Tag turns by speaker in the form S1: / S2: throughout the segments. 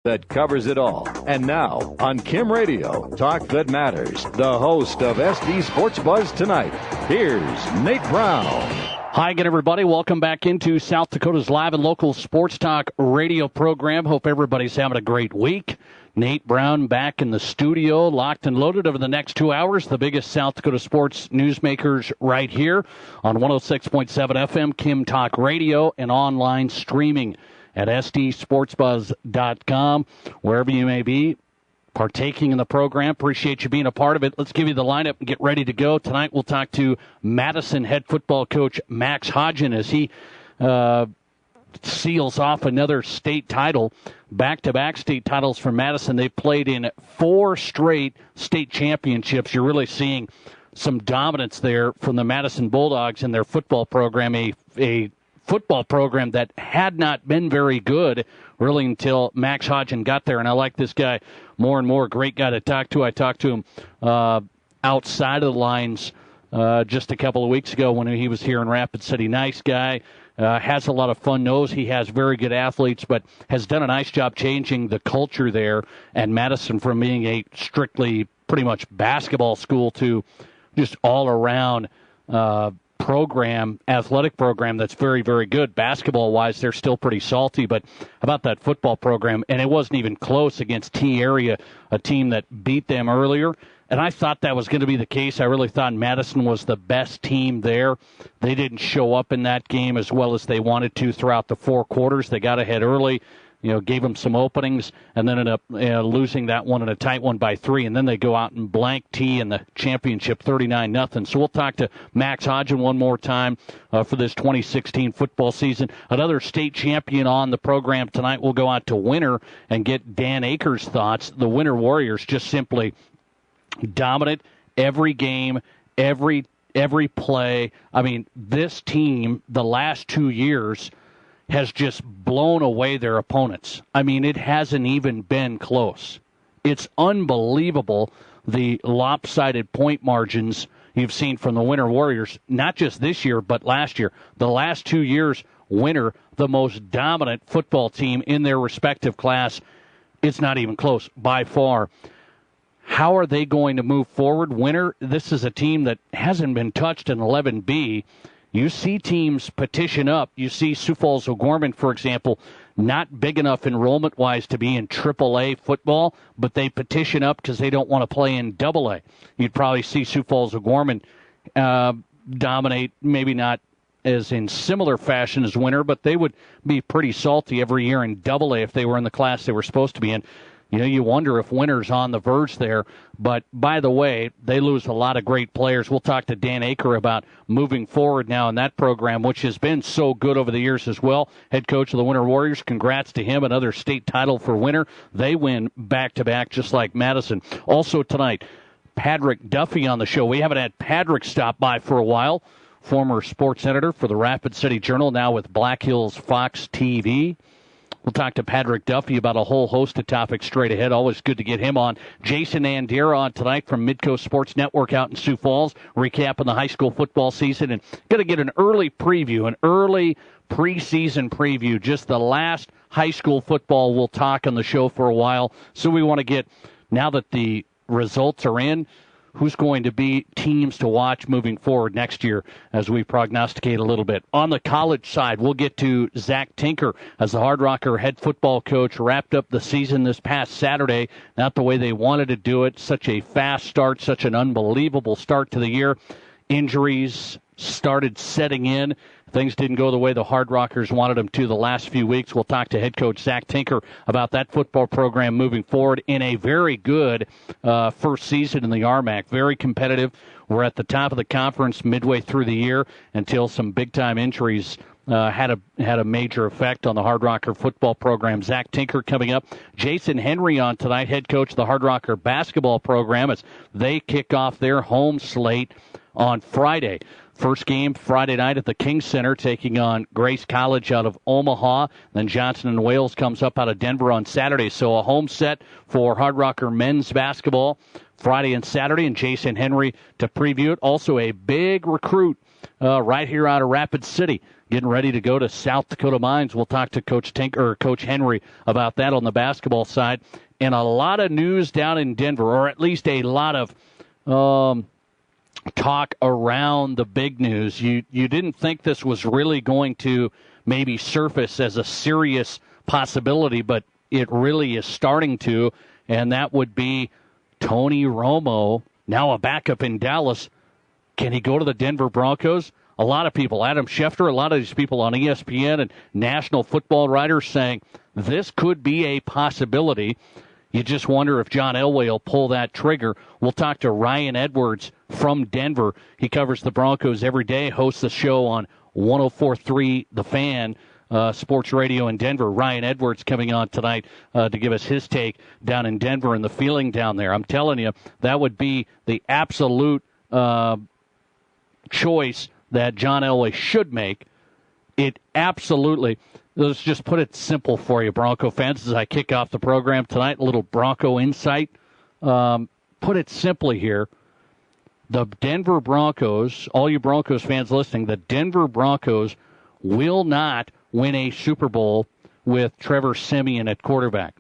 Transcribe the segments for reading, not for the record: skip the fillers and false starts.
S1: that covers it all. And now, on Kim Radio, talk that matters. The host of SD Sports Buzz Tonight, here's Nate Brown.
S2: Hi again, everybody. Welcome back into South Dakota's live and local sports talk radio program. Hope everybody's having a great week. Nate Brown back in the studio, locked and loaded over the next 2 hours. The biggest South Dakota sports newsmakers right here on 106.7 FM, Kim Talk Radio, and online streaming at sdsportsbuzz.com. Wherever you may be partaking in the program, appreciate you being a part of it. Let's give you the lineup and get ready to go. Tonight we'll talk to Madison head football coach Max Hodgen as he seals off another state title, back-to-back state titles for Madison. They've played in 4 straight state championships. You're really seeing some dominance there from the Madison Bulldogs in their football program, a football program that had not been very good really until Max Hodgen got there. And I like this guy more and more. Great guy to talk to. I talked to him outside of the lines just a couple of weeks ago when he was here in Rapid City. Nice guy. Has a lot of fun, knows he has very good athletes, but has done a nice job changing the culture there. And Madison, from being a strictly pretty much basketball school to just all-around program, athletic program that's very, very good. Basketball-wise, they're still pretty salty, but how about that football program? And it wasn't even close against T-Area, a team that beat them earlier. And I thought that was going to be the case. I really thought Madison was the best team there. They didn't show up in that game as well as they wanted to throughout the 4 quarters. They got ahead early, gave them some openings, and then ended up losing that one in a tight one by 3. And then they go out and blank T in the championship 39-0. So we'll talk to Max Hodgen one more time for this 2016 football season. Another state champion on the program tonight. We'll go out to Winter and get Dan Akers' thoughts. The Winter Warriors just simply dominant every game, every play. I mean, this team, the last 2 years, has just blown away their opponents. I mean, it hasn't even been close. It's unbelievable the lopsided point margins you've seen from the Winter Warriors, not just this year, but last year. The last 2 years, Winter, the most dominant football team in their respective class. It's not even close by far. How are they going to move forward? Winter, this is a team that hasn't been touched in 11B. You see teams petition up. You see Sioux Falls O'Gorman, for example, not big enough enrollment-wise to be in AAA football, but they petition up because they don't want to play in AA. You'd probably see Sioux Falls O'Gorman dominate, maybe not as in similar fashion as Winter, but they would be pretty salty every year in AA if they were in the class they were supposed to be in. You wonder if Winter's on the verge there. But, by the way, they lose a lot of great players. We'll talk to Dan Aker about moving forward now in that program, which has been so good over the years as well. Head coach of the Winter Warriors, congrats to him. Another state title for Winter. They win back-to-back just like Madison. Also tonight, Patrick Duffy on the show. We haven't had Patrick stop by for a while. Former sports editor for the Rapid City Journal, now with Black Hills Fox TV. We'll talk to Patrick Duffy about a whole host of topics straight ahead. Always good to get him on. Jason Andera on tonight from Midcoast Sports Network out in Sioux Falls, recapping the high school football season. And going to get an early preview, an early preseason preview. Just the last high school football we'll talk on the show for a while. So we want to get, now that the results are in, who's going to be teams to watch moving forward next year as we prognosticate a little bit. On the college side, we'll get to Zach Tinker as the Hard Rocker head football coach wrapped up the season this past Saturday. Not the way they wanted to do it. Such a fast start, such an unbelievable start to the year. Injuries started setting in. Things didn't go the way the Hard Rockers wanted them to the last few weeks. We'll talk to head coach Zach Tinker about that football program moving forward in a very good first season in the RMAC. Very competitive. We're at the top of the conference midway through the year until some big-time injuries had a major effect on the Hard Rocker football program. Zach Tinker coming up. Jason Henry on tonight, head coach of the Hard Rocker basketball program, as they kick off their home slate on Friday. First game Friday night at the King Center, taking on Grace College out of Omaha. Then Johnson & Wales comes up out of Denver on Saturday. So a home set for Hard Rocker men's basketball Friday and Saturday, and Jason Henry to preview it. Also a big recruit right here out of Rapid City, getting ready to go to South Dakota Mines. We'll talk to Coach Henry about that on the basketball side. And a lot of news down in Denver, or at least a lot of talk around the big news. You didn't think this was really going to maybe surface as a serious possibility, but it really is starting to, and that would be Tony Romo, now a backup in Dallas. Can he go to the Denver Broncos? A lot of people, Adam Schefter, a lot of these people on ESPN and national football writers saying this could be a possibility. You just wonder if John Elway will pull that trigger. We'll talk to Ryan Edwards from Denver. He covers the Broncos every day, hosts the show on 104.3 The Fan, sports radio in Denver. Ryan Edwards coming on tonight to give us his take down in Denver and the feeling down there. I'm telling you, that would be the absolute choice that John Elway should make. It absolutely, let's just put it simple for you, Bronco fans, as I kick off the program tonight, a little Bronco insight. Put it simply here. The Denver Broncos, all you Broncos fans listening, the Denver Broncos will not win a Super Bowl with Trevor Siemian at quarterback.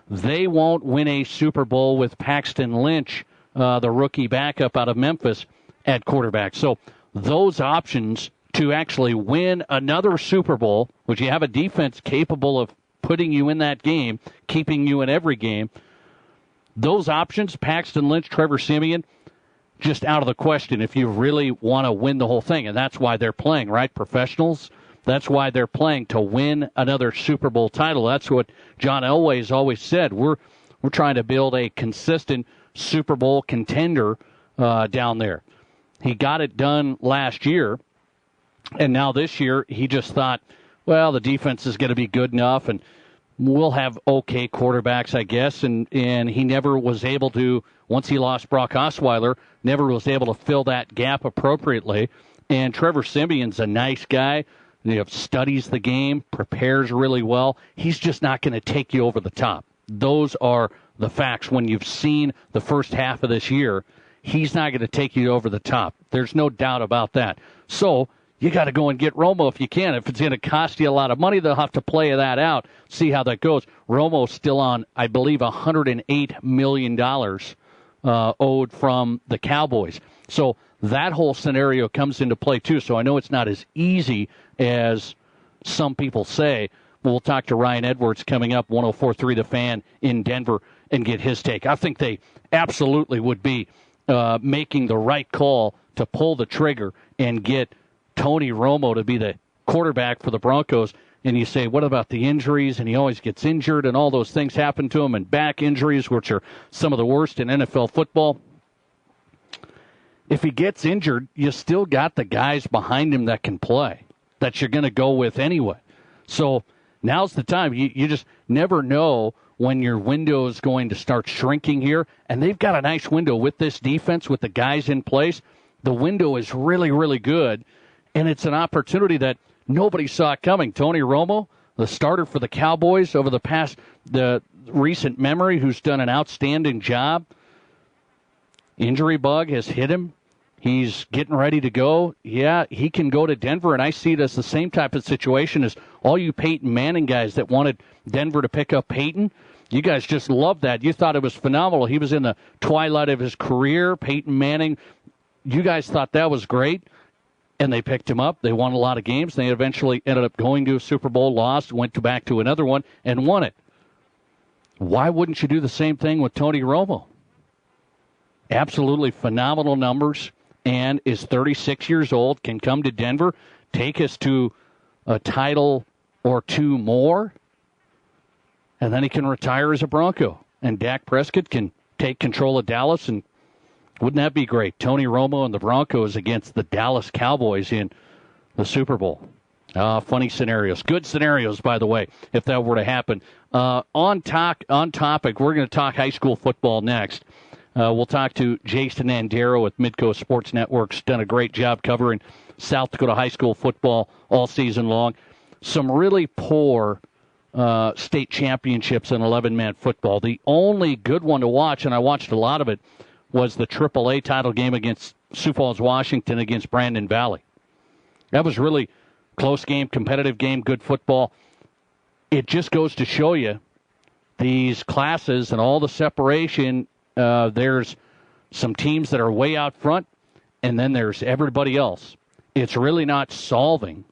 S2: They won't win a Super Bowl with Paxton Lynch, the rookie backup out of Memphis, at quarterback. So those options to actually win another Super Bowl, which you have a defense capable of putting you in that game, keeping you in every game, those options, Paxton Lynch, Trevor Siemian, just out of the question if you really want to win the whole thing. And that's why they're playing, right? Professionals. That's why they're playing, to win another Super Bowl title. That's what John Elway has always said. We're trying to build a consistent Super Bowl contender down there. He got it done last year, and now this year he just thought, well, the defense is going to be good enough, and we'll have okay quarterbacks, I guess. And he never was able to, once he lost Brock Osweiler, never was able to fill that gap appropriately. And Trevor Siemian's a nice guy. Studies the game, prepares really well. He's just not going to take you over the top. Those are the facts. When you've seen the first half of this year, he's not going to take you over the top. There's no doubt about that. So you got to go and get Romo if you can. If it's going to cost you a lot of money, they'll have to play that out, see how that goes. Romo's still on, I believe, $108 million owed from the Cowboys. So that whole scenario comes into play, too. So I know it's not as easy as some people say. We'll talk to Ryan Edwards coming up, 104.3 The Fan in Denver, and get his take. I think they absolutely would be making the right call to pull the trigger and get Tony Romo to be the quarterback for the Broncos. And you say, what about the injuries? And he always gets injured, and all those things happen to him, and back injuries, which are some of the worst in NFL football. If he gets injured, you still got the guys behind him that can play, that you're going to go with anyway. So now's the time. You just never know when your window is going to start shrinking here. And they've got a nice window with this defense, with the guys in place. The window is really, really good. And it's an opportunity that nobody saw coming. Tony Romo, the starter for the Cowboys over the recent memory, who's done an outstanding job. Injury bug has hit him. He's getting ready to go. Yeah, he can go to Denver, and I see it as the same type of situation as all you Peyton Manning guys that wanted Denver to pick up Peyton. You guys just loved that. You thought it was phenomenal. He was in the twilight of his career, Peyton Manning. You guys thought that was great, and they picked him up. They won a lot of games. They eventually ended up going to a Super Bowl, lost, went back to another one, and won it. Why wouldn't you do the same thing with Tony Romo? Absolutely phenomenal numbers, and is 36 years old, can come to Denver, take us to a title or two more, and then he can retire as a Bronco. And Dak Prescott can take control of Dallas, and wouldn't that be great? Tony Romo and the Broncos against the Dallas Cowboys in the Super Bowl. Funny scenarios. Good scenarios, by the way, if that were to happen. On topic, we're going to talk high school football next. We'll talk to Jason Andero with Midco Sports Network's done a great job covering South Dakota high school football all season long. Some really poor state championships in 11-man football. The only good one to watch, and I watched a lot of it, was the AAA title game against Sioux Falls, Washington, against Brandon Valley. That was really close game, competitive game, good football. It just goes to show you these classes and all the separation. There's some teams that are way out front, and then there's everybody else. It's really not solving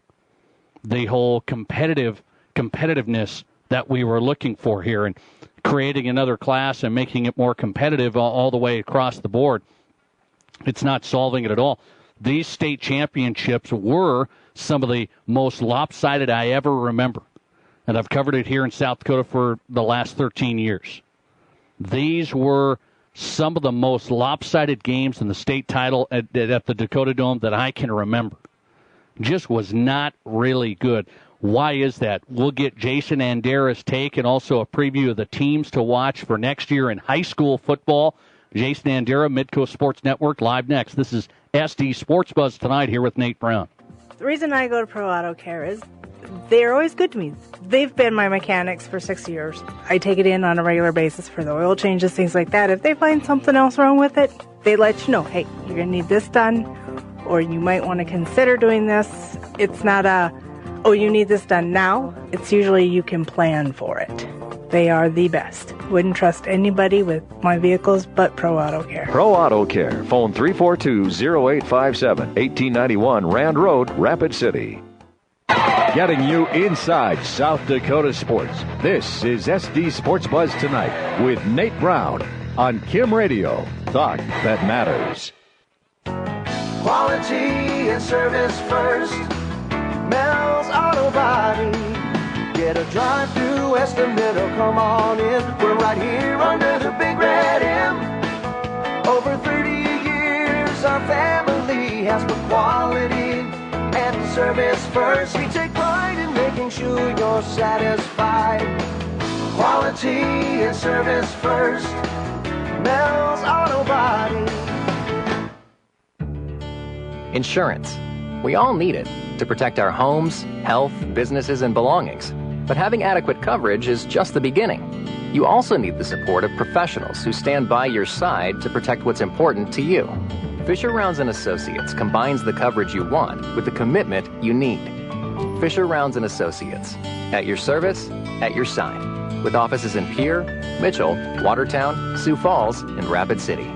S2: the whole competitiveness that we were looking for here, and creating another class and making it more competitive all the way across the board. It's not solving it at all. These state championships were some of the most lopsided I ever remember. And I've covered it here in South Dakota for the last 13 years. These were some of the most lopsided games in the state title at the Dakota Dome that I can remember. Just was not really good. Why is that? We'll get Jason Andera's take and also a preview of the teams to watch for next year in high school football. Jason Andera, Midcoast Sports Network, live next. This is SD Sports Buzz Tonight here with Nate Brown.
S3: The reason I go to Pro Auto Care is they're always good to me. They've been my mechanics for 6 years. I take it in on a regular basis for the oil changes, things like that. If they find something else wrong with it, they let you know, hey, you're going to need this done, or you might want to consider doing this. It's not oh, you need this done now. It's usually you can plan for it. They are the best. Wouldn't trust anybody with my vehicles but Pro Auto Care.
S1: Pro Auto Care. Phone 342-0857, 1891 Rand Road, Rapid City. Getting you inside South Dakota sports. This is SD Sports Buzz Tonight with Nate Brown on Kim Radio. Talk that matters.
S4: Quality and service first. Mel's Auto Body. Get a drive-through estimate or come on in. We're right here under the big red M. Over 30 years our family has put quality and service first. We take pride in making sure you're satisfied. Quality and service first. Mel's Auto Body.
S5: Insurance. We all need it to protect our homes, health, businesses, and belongings. But having adequate coverage is just the beginning. You also need the support of professionals who stand by your side to protect what's important to you. Fisher Rounds & Associates combines the coverage you want with the commitment you need. Fisher Rounds & Associates. At your service, at your side. With offices in Pierre, Mitchell, Watertown, Sioux Falls, and Rapid City.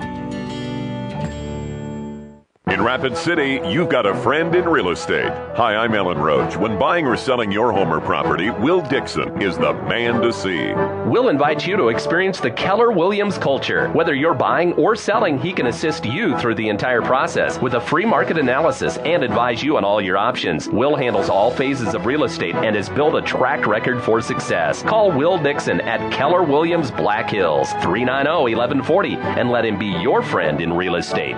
S6: In Rapid City, you've got a friend in real estate. Hi, I'm Ellen Roach. When buying or selling your home or property, Will Dixon is the man to see.
S7: Will invites you to experience the Keller Williams culture. Whether you're buying or selling, he can assist you through the entire process with a free market analysis and advise you on all your options. Will handles all phases of real estate and has built a track record for success. Call Will Dixon at Keller Williams Black Hills, 390-1140, and let him be your friend in real estate.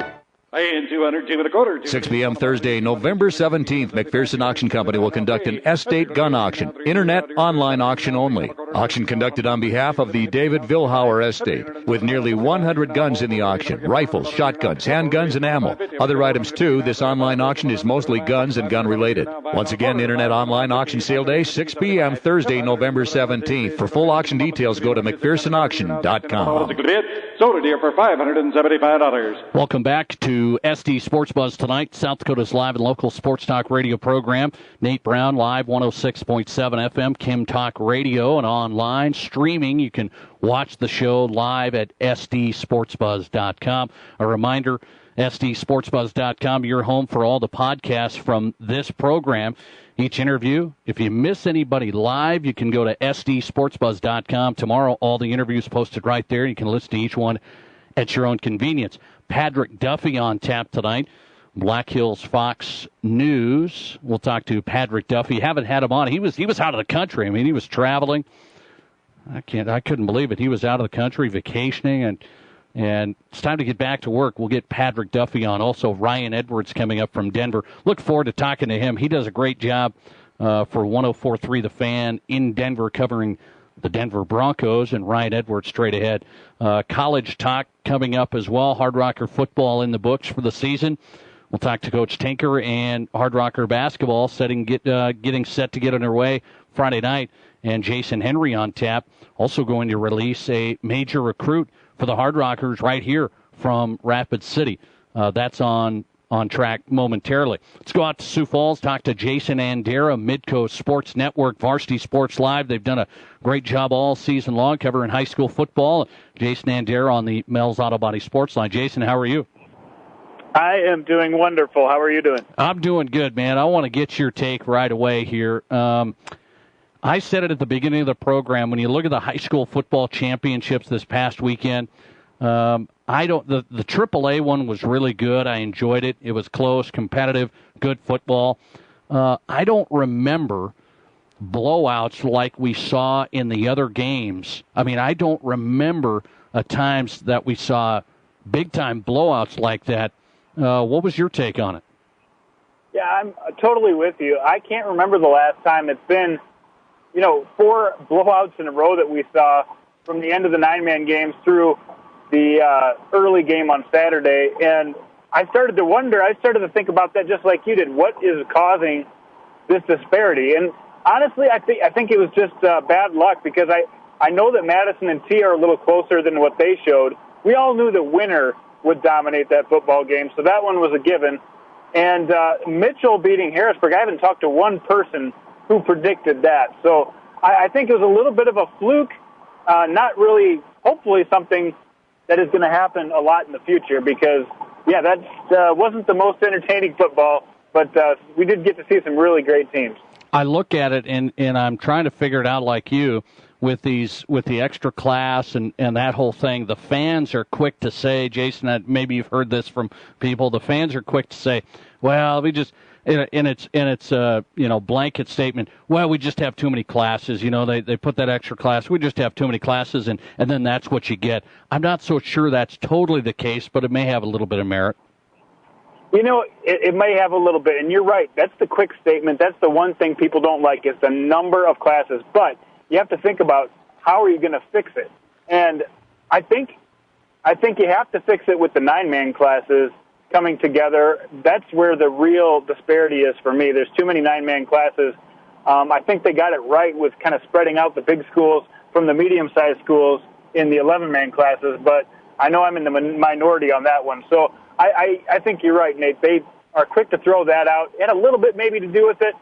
S1: 6 p.m. Thursday, November 17th, McPherson Auction Company will conduct an estate gun auction, internet online auction only. Auction conducted on behalf of the David Vilhauer Estate, with nearly 100 guns in the auction, rifles, shotguns, handguns, and ammo. Other items too. This online auction is mostly guns and gun-related. Once again, internet online auction sale day, 6 p.m. Thursday, November 17th. For full auction details, go to McPhersonAuction.com.
S8: Soda deer for $575.
S2: Welcome back to SD Sports Buzz Tonight, South Dakota's live and local sports talk radio program. Nate Brown, live 106.7 FM, Kim Talk Radio, and online streaming. You can watch the show live at SDSportsBuzz.com. A reminder, SDSportsBuzz.com, your home for all the podcasts from this program. Each interview, if you miss anybody live, you can go to SDSportsBuzz.com. Tomorrow, all the interviews posted right there. You can listen to each one at your own convenience. Patrick Duffy on tap tonight. Black Hills Fox News. We'll talk to Patrick Duffy. Haven't had him on. He was out of the country. I mean, he was traveling. I couldn't believe it. He was out of the country vacationing, and it's time to get back to work. We'll get Patrick Duffy on. Also, Ryan Edwards coming up from Denver. Look forward to talking to him. He does a great job for 104.3 The Fan in Denver, covering the Denver Broncos, and Ryan Edwards straight ahead. College talk coming up as well. Hard Rocker football in the books for the season. We'll talk to Coach Tinker, and Hard Rocker basketball getting set to get underway Friday night. And Jason Henry on tap, also going to release a major recruit for the Hard Rockers right here from Rapid City. That's on on track momentarily. Let's go out to Sioux Falls, talk to Jason Andera, Midco Sports Network, Varsity Sports Live. They've done a great job all season long covering high school football. Jason Andera on the Mel's Auto Body Sports Line. Jason, how are you?
S9: I am doing wonderful. How are you doing?
S2: I'm doing good, man. I want to get your take right away here. I said it at the beginning of the program. When you look at the high school football championships this past weekend, the AAA one was really good. I enjoyed it. It was close, competitive, good football. I don't remember blowouts like we saw in the other games. I mean, I don't remember times that we saw big-time blowouts like that. What was your take on it?
S9: Yeah, I'm totally with you. I can't remember the last time. It's been, 4 blowouts in a row that we saw from the end of the 9-man games through the early game on Saturday. And I started to think about that just like you did. What is causing this disparity? And honestly, I think it was just bad luck, because I know that Madison and T are a little closer than what they showed. We all knew the winner would dominate that football game, so that one was a given. And Mitchell beating Harrisburg, I haven't talked to one person who predicted that. So I think it was a little bit of a fluke, not really, hopefully something that is going to happen a lot in the future, because, yeah, that wasn't the most entertaining football, but we did get to see some really great teams.
S2: I look at it, and I'm trying to figure it out like you. With the extra class and that whole thing, the fans are quick to say, Jason, maybe you've heard this from people, the fans are quick to say, well, we just, in its blanket statement, well, we just have too many classes. They put that extra class. We just have too many classes, and then that's what you get. I'm not so sure that's totally the case, but it may have a little bit of merit.
S9: It may have a little bit, and you're right. That's the quick statement. That's the one thing people don't like, is the number of classes. But you have to think about, how are you going to fix it? And I think you have to fix it with the 9-man classes coming together. That's where the real disparity is for me. There's too many 9-man classes. I think they got it right with kind of spreading out the big schools from the medium-sized schools in the 11-man classes, but I know I'm in the minority on that one. So I think you're right, Nate. They are quick to throw that out. It had a little bit maybe to do with it,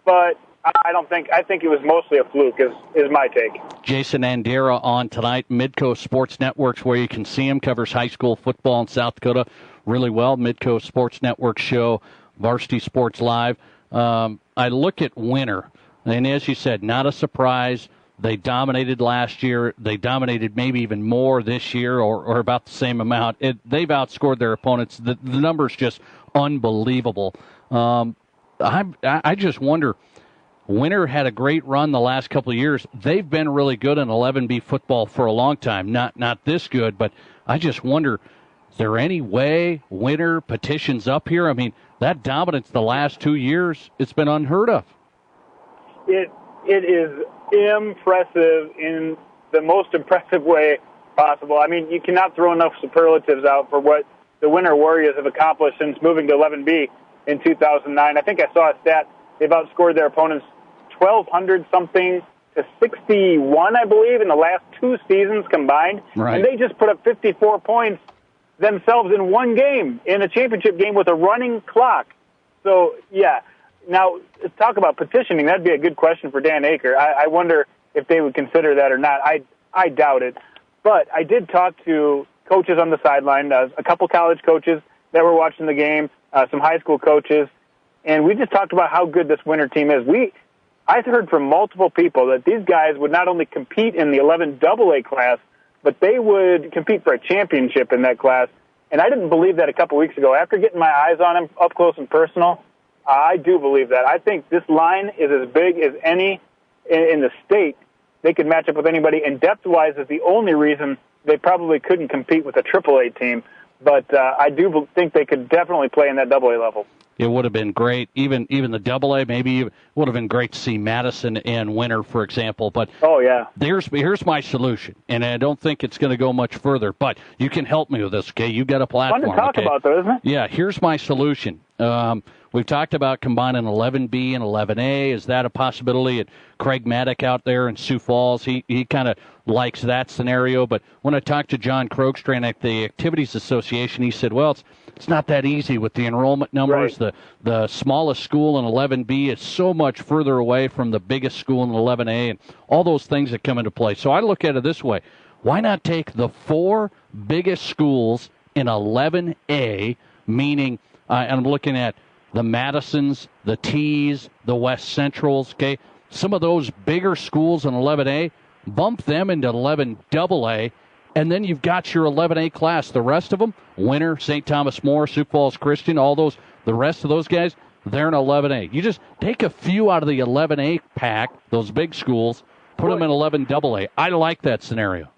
S9: but I think it was mostly a fluke, is my take.
S2: Jason Andera on tonight, Midco Sports Networks, where you can see him, covers high school football in South Dakota really well. Midco Sports Network show, Varsity Sports Live. I look at Winter, and as you said, not a surprise. They dominated last year. They dominated maybe even more this year, or about the same amount. They've outscored their opponents. The number's just unbelievable. I just wonder, Winter had a great run the last couple of years. They've been really good in 11B football for a long time. Not this good, but I just wonder, is there any way Winter petitions up here? I mean, that dominance the last 2 years, it's been unheard of.
S9: It is impressive in the most impressive way possible. I mean, you cannot throw enough superlatives out for what the Winter Warriors have accomplished since moving to 11B in 2009. I think I saw a stat. They've outscored their opponents 1,200-something to 61, I believe, in the last 2 seasons combined.
S2: Right.
S9: And they just put up 54 points themselves in one game, in a championship game with a running clock. So, yeah. Now, talk about petitioning. That'd be a good question for Dan Aker. I wonder if they would consider that or not. I doubt it. But I did talk to coaches on the sideline, a couple college coaches that were watching the game, some high school coaches, and we just talked about how good this Winter team is. I've heard from multiple people that these guys would not only compete in the 11 AA class, but they would compete for a championship in that class. And I didn't believe that a couple weeks ago. After getting my eyes on them up close and personal, I do believe that. I think this line is as big as any in the state. They could match up with anybody, and depth-wise is the only reason they probably couldn't compete with a AAA team. But I do think they could definitely play in that AA level.
S2: It would have been great, even the AA. Maybe it would have been great to see Madison and Winter, for example. But
S9: oh yeah,
S2: here's my solution, and I don't think it's going to go much further. But you can help me with this, okay? You got a platform.
S9: Fun to talk about, though, isn't it?
S2: Yeah. Here's my solution. We've talked about combining 11B and 11A. Is that a possibility? At Craig Maddock out there in Sioux Falls, he kind of likes that scenario. But when I talked to John Krogstrand at the Activities Association, he said, well, it's not that easy with the enrollment numbers.
S9: Right.
S2: The smallest school in 11B is so much further away from the biggest school in 11A, and all those things that come into play. So I look at it this way. Why not take the 4 biggest schools in 11A, meaning I'm looking at the Madisons, the T's, the West Centrals, okay? Some of those bigger schools in 11A, bump them into 11AA, and then you've got your 11A class. The rest of them, Winter, St. Thomas More, Sioux Falls Christian, all those, the rest of those guys, they're in 11A. You just take a few out of the 11A pack, those big schools, put them in 11AA. I like that scenario.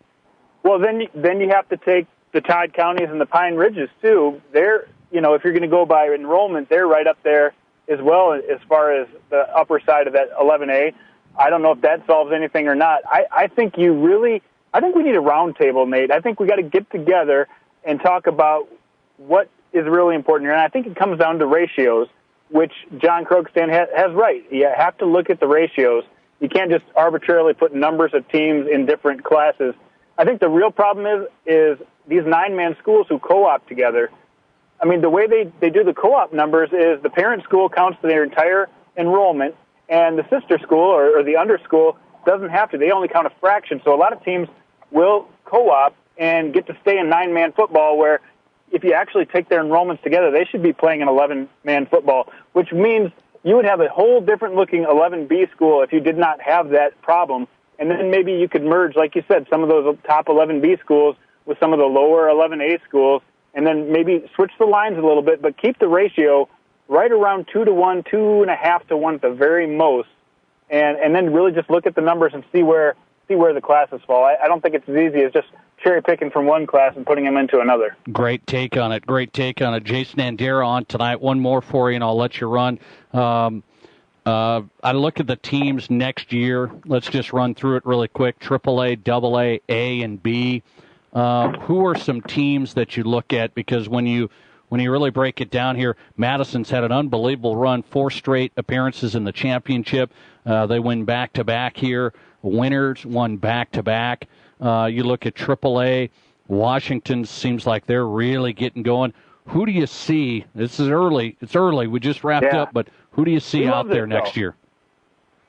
S9: Well, then you have to take the Todd counties and the Pine Ridges, too. They're, if you're going to go by enrollment, they're right up there as well as far as the upper side of that 11A. I don't know if that solves anything or not. I think we need a roundtable, Nate. I think we got to get together and talk about what is really important here. And I think it comes down to ratios, which John Krogstrand has right. You have to look at the ratios. You can't just arbitrarily put numbers of teams in different classes. I think the real problem is these 9-man schools who co-op together. I mean, the way they do the co-op numbers is the parent school counts their entire enrollment, and the sister school or the under school doesn't have to. They only count a fraction. So a lot of teams will co-op and get to stay in 9-man football, where if you actually take their enrollments together, they should be playing in 11-man football, which means you would have a whole different-looking 11B school if you did not have that problem. And then maybe you could merge, like you said, some of those top 11B schools with some of the lower 11A schools, and then maybe switch the lines a little bit, but keep the ratio right around 2-to-1, 2.5-to-1 at the very most, and then really just look at the numbers and see where the classes fall. I don't think it's as easy as just cherry picking from one class and putting them into another.
S2: Great take on it. Jason Andera on tonight. One more for you, and I'll let you run. I look at the teams next year. Let's just run through it really quick. AAA, AA, A, and B. Who are some teams that you look at? Because when you really break it down here, Madison's had an unbelievable run, 4 straight appearances in the championship. They win back-to-back here. Winners won back-to-back. You look at AAA. Washington seems like they're really getting going. Who do you see? This is early. It's early. We just wrapped up, but who do you see out there next year?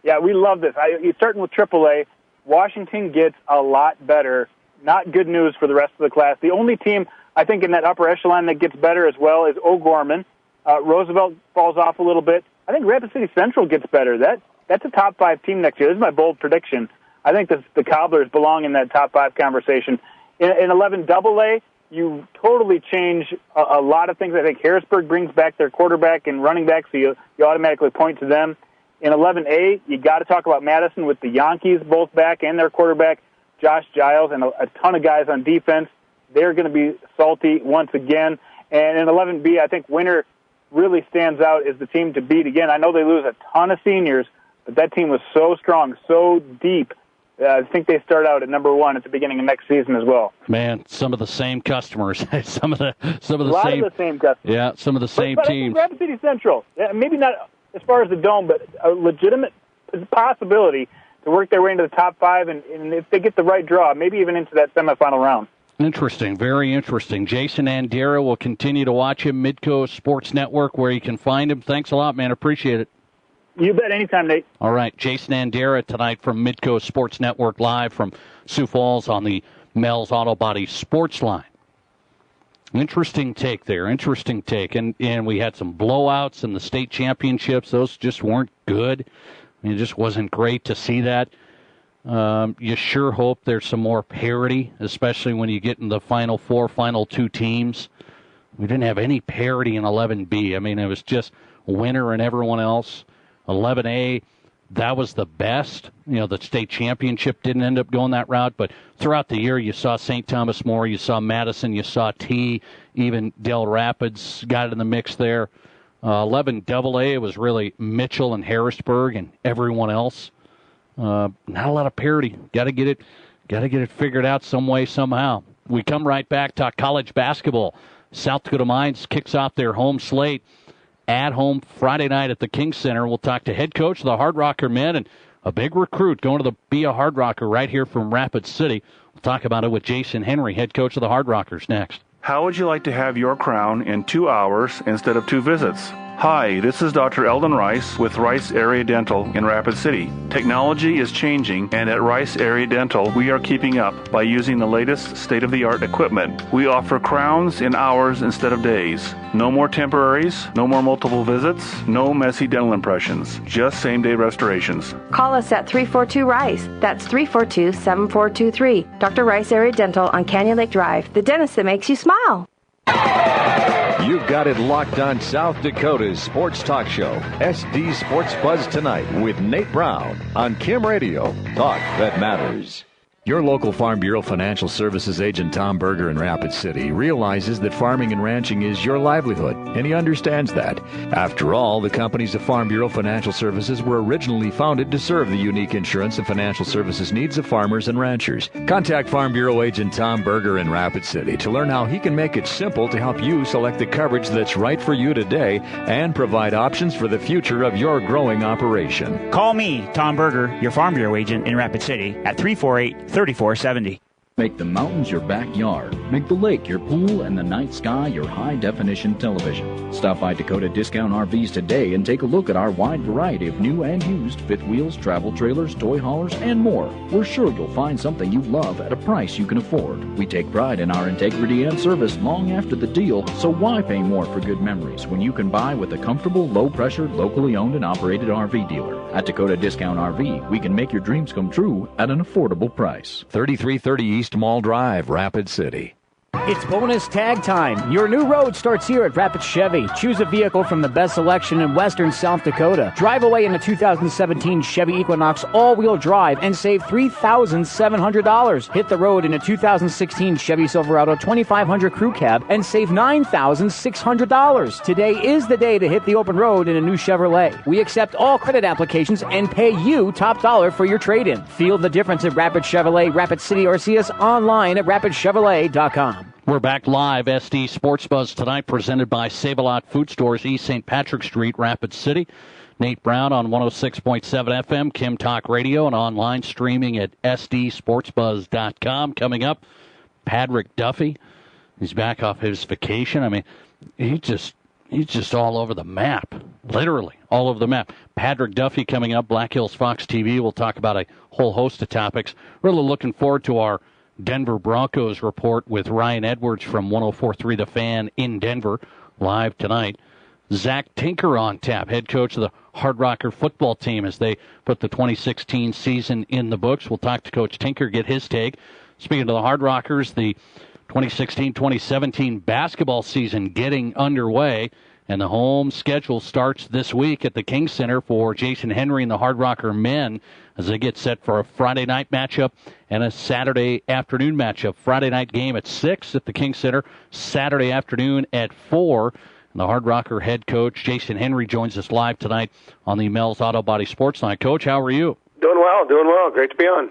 S9: Yeah, we love this. You're starting with AAA. Washington gets a lot better. Not good news for the rest of the class. The only team, I think, in that upper echelon that gets better as well is O'Gorman. Roosevelt falls off a little bit. I think Rapid City Central gets better. That's a top 5 team next year. This is my bold prediction. I think the Cobblers belong in that top 5 conversation. In 11AA, you totally change a lot of things. I think Harrisburg brings back their quarterback and running back, so you automatically point to them. In 11A, you got to talk about Madison with the Yankees both back and their quarterback, Josh Giles, and a ton of guys on defense. They're going to be salty once again. And in 11B, I think Winter really stands out as the team to beat again. I know they lose a ton of seniors, but that team was so strong, so deep. I think they start out at number 1 at the beginning of next season as well.
S2: Man, some of the same customers, some of the
S9: a lot
S2: same,
S9: of the same customers.
S2: Yeah, some of the same teams.
S9: But Rapid City Central, maybe not as far as the Dome, but a legitimate possibility to work their way into the top 5, and if they get the right draw, maybe even into that semifinal round.
S2: Interesting, very interesting. Jason Andera, will continue to watch him, Midco Sports Network, where you can find him. Thanks a lot, man. Appreciate it.
S9: You bet. Anytime, Nate.
S2: All right. Jason Andera tonight from Midco Sports Network, live from Sioux Falls on the Mel's Auto Body Sports Line. Interesting take there. Interesting take. And we had some blowouts in the state championships. Those just weren't good. I mean, it just wasn't great to see that. You sure hope there's some more parity, especially when you get in the Final 4, Final 2 teams. We didn't have any parity in 11B. I mean, it was just Winter and everyone else. 11A, that was the best. The state championship didn't end up going that route, but throughout the year you saw St. Thomas More, you saw Madison, you saw T, even Del Rapids got in the mix there. 11AA, it was really Mitchell and Harrisburg and everyone else. Not a lot of parity. Got to get it figured out some way, somehow. We come right back, talk college basketball. South Dakota Mines kicks off their home slate at home Friday night at the King Center. We'll talk to head coach of the Hard Rocker men and a big recruit going to be a Hard Rocker right here from Rapid City. We'll talk about it with Jason Henry, head coach of the Hard Rockers, next.
S10: How would you like to have your crown in 2 hours instead of 2 visits? Hi, this is Dr. Eldon Rice with Rice Area Dental in Rapid City. Technology is changing, and at Rice Area Dental, we are keeping up by using the latest state-of-the-art equipment. We offer crowns in hours instead of days. No more temporaries, no more multiple visits, no messy dental impressions, just same-day restorations.
S11: Call us at 342-RICE. That's 342-7423. Dr. Rice Area Dental on Canyon Lake Drive, the dentist that makes you smile.
S1: You've got it locked on South Dakota's sports talk show, SD Sports Buzz Tonight with Nate Brown on Kim Radio. Talk that matters. Your local Farm Bureau Financial Services agent Tom Berger in Rapid City realizes that farming and ranching is your livelihood, and he understands that. After all, the companies of Farm Bureau Financial Services were originally founded to serve the unique insurance and financial services needs of farmers and ranchers. Contact Farm Bureau agent Tom Berger in Rapid City to learn how he can make it simple to help you select the coverage that's right for you today and provide options for the future of your growing operation.
S12: Call me, Tom Berger, your Farm Bureau agent in Rapid City at 348-3470.
S13: Make the mountains your backyard. Make the lake your pool and the night sky your high-definition television. Stop by Dakota Discount RVs today and take a look at our wide variety of new and used fifth wheels, travel trailers, toy haulers, and more. We're sure you'll find something you love at a price you can afford. We take pride in our integrity and service long after the deal, so why pay more for good memories when you can buy with a comfortable, low-pressure, locally owned and operated RV dealer? At Dakota Discount RV, we can make your dreams come true at an affordable price.
S1: 3330 East Mall Drive, Rapid City.
S14: It's bonus tag time. Your new road starts here at Rapid Chevy. Choose a vehicle from the best selection in western South Dakota. Drive away in a 2017 Chevy Equinox all-wheel drive and save $3,700. Hit the road in a 2016 Chevy Silverado 2500 Crew Cab and save $9,600. Today is the day to hit the open road in a new Chevrolet. We accept all credit applications and pay you top dollar for your trade-in. Feel the difference at Rapid Chevrolet, Rapid City, or see us online at rapidchevrolet.com.
S2: We're back live, SD Sports Buzz tonight, presented by Save-A-Lot Food Stores, East St. Patrick Street, Rapid City. Nate Brown on 106.7 FM, Kim Talk Radio, and online streaming at sdsportsbuzz.com. Coming up, Patrick Duffy. He's back off his vacation. I mean, he's just all over the map, literally all over the map. Patrick Duffy coming up, Black Hills Fox TV. We'll talk about a whole host of topics. Really looking forward to our Denver Broncos report with Ryan Edwards from 104.3 The Fan in Denver, live tonight. Zach Tinker on tap, head coach of the Hard Rocker football team as they put the 2016 season in the books. We'll talk to Coach Tinker, get his take. Speaking of the Hard Rockers, the 2016-2017 basketball season getting underway, and the home schedule starts this week at the King Center for Jason Henry and the Hard Rocker men as they get set for a Friday night matchup and a Saturday afternoon matchup. Friday night game at 6 at the King Center, Saturday afternoon at 4. And the Hard Rocker head coach, Jason Henry, joins us live tonight on the Mel's Auto Body Sports Line. Coach, how are you?
S15: Doing well. Great to be on.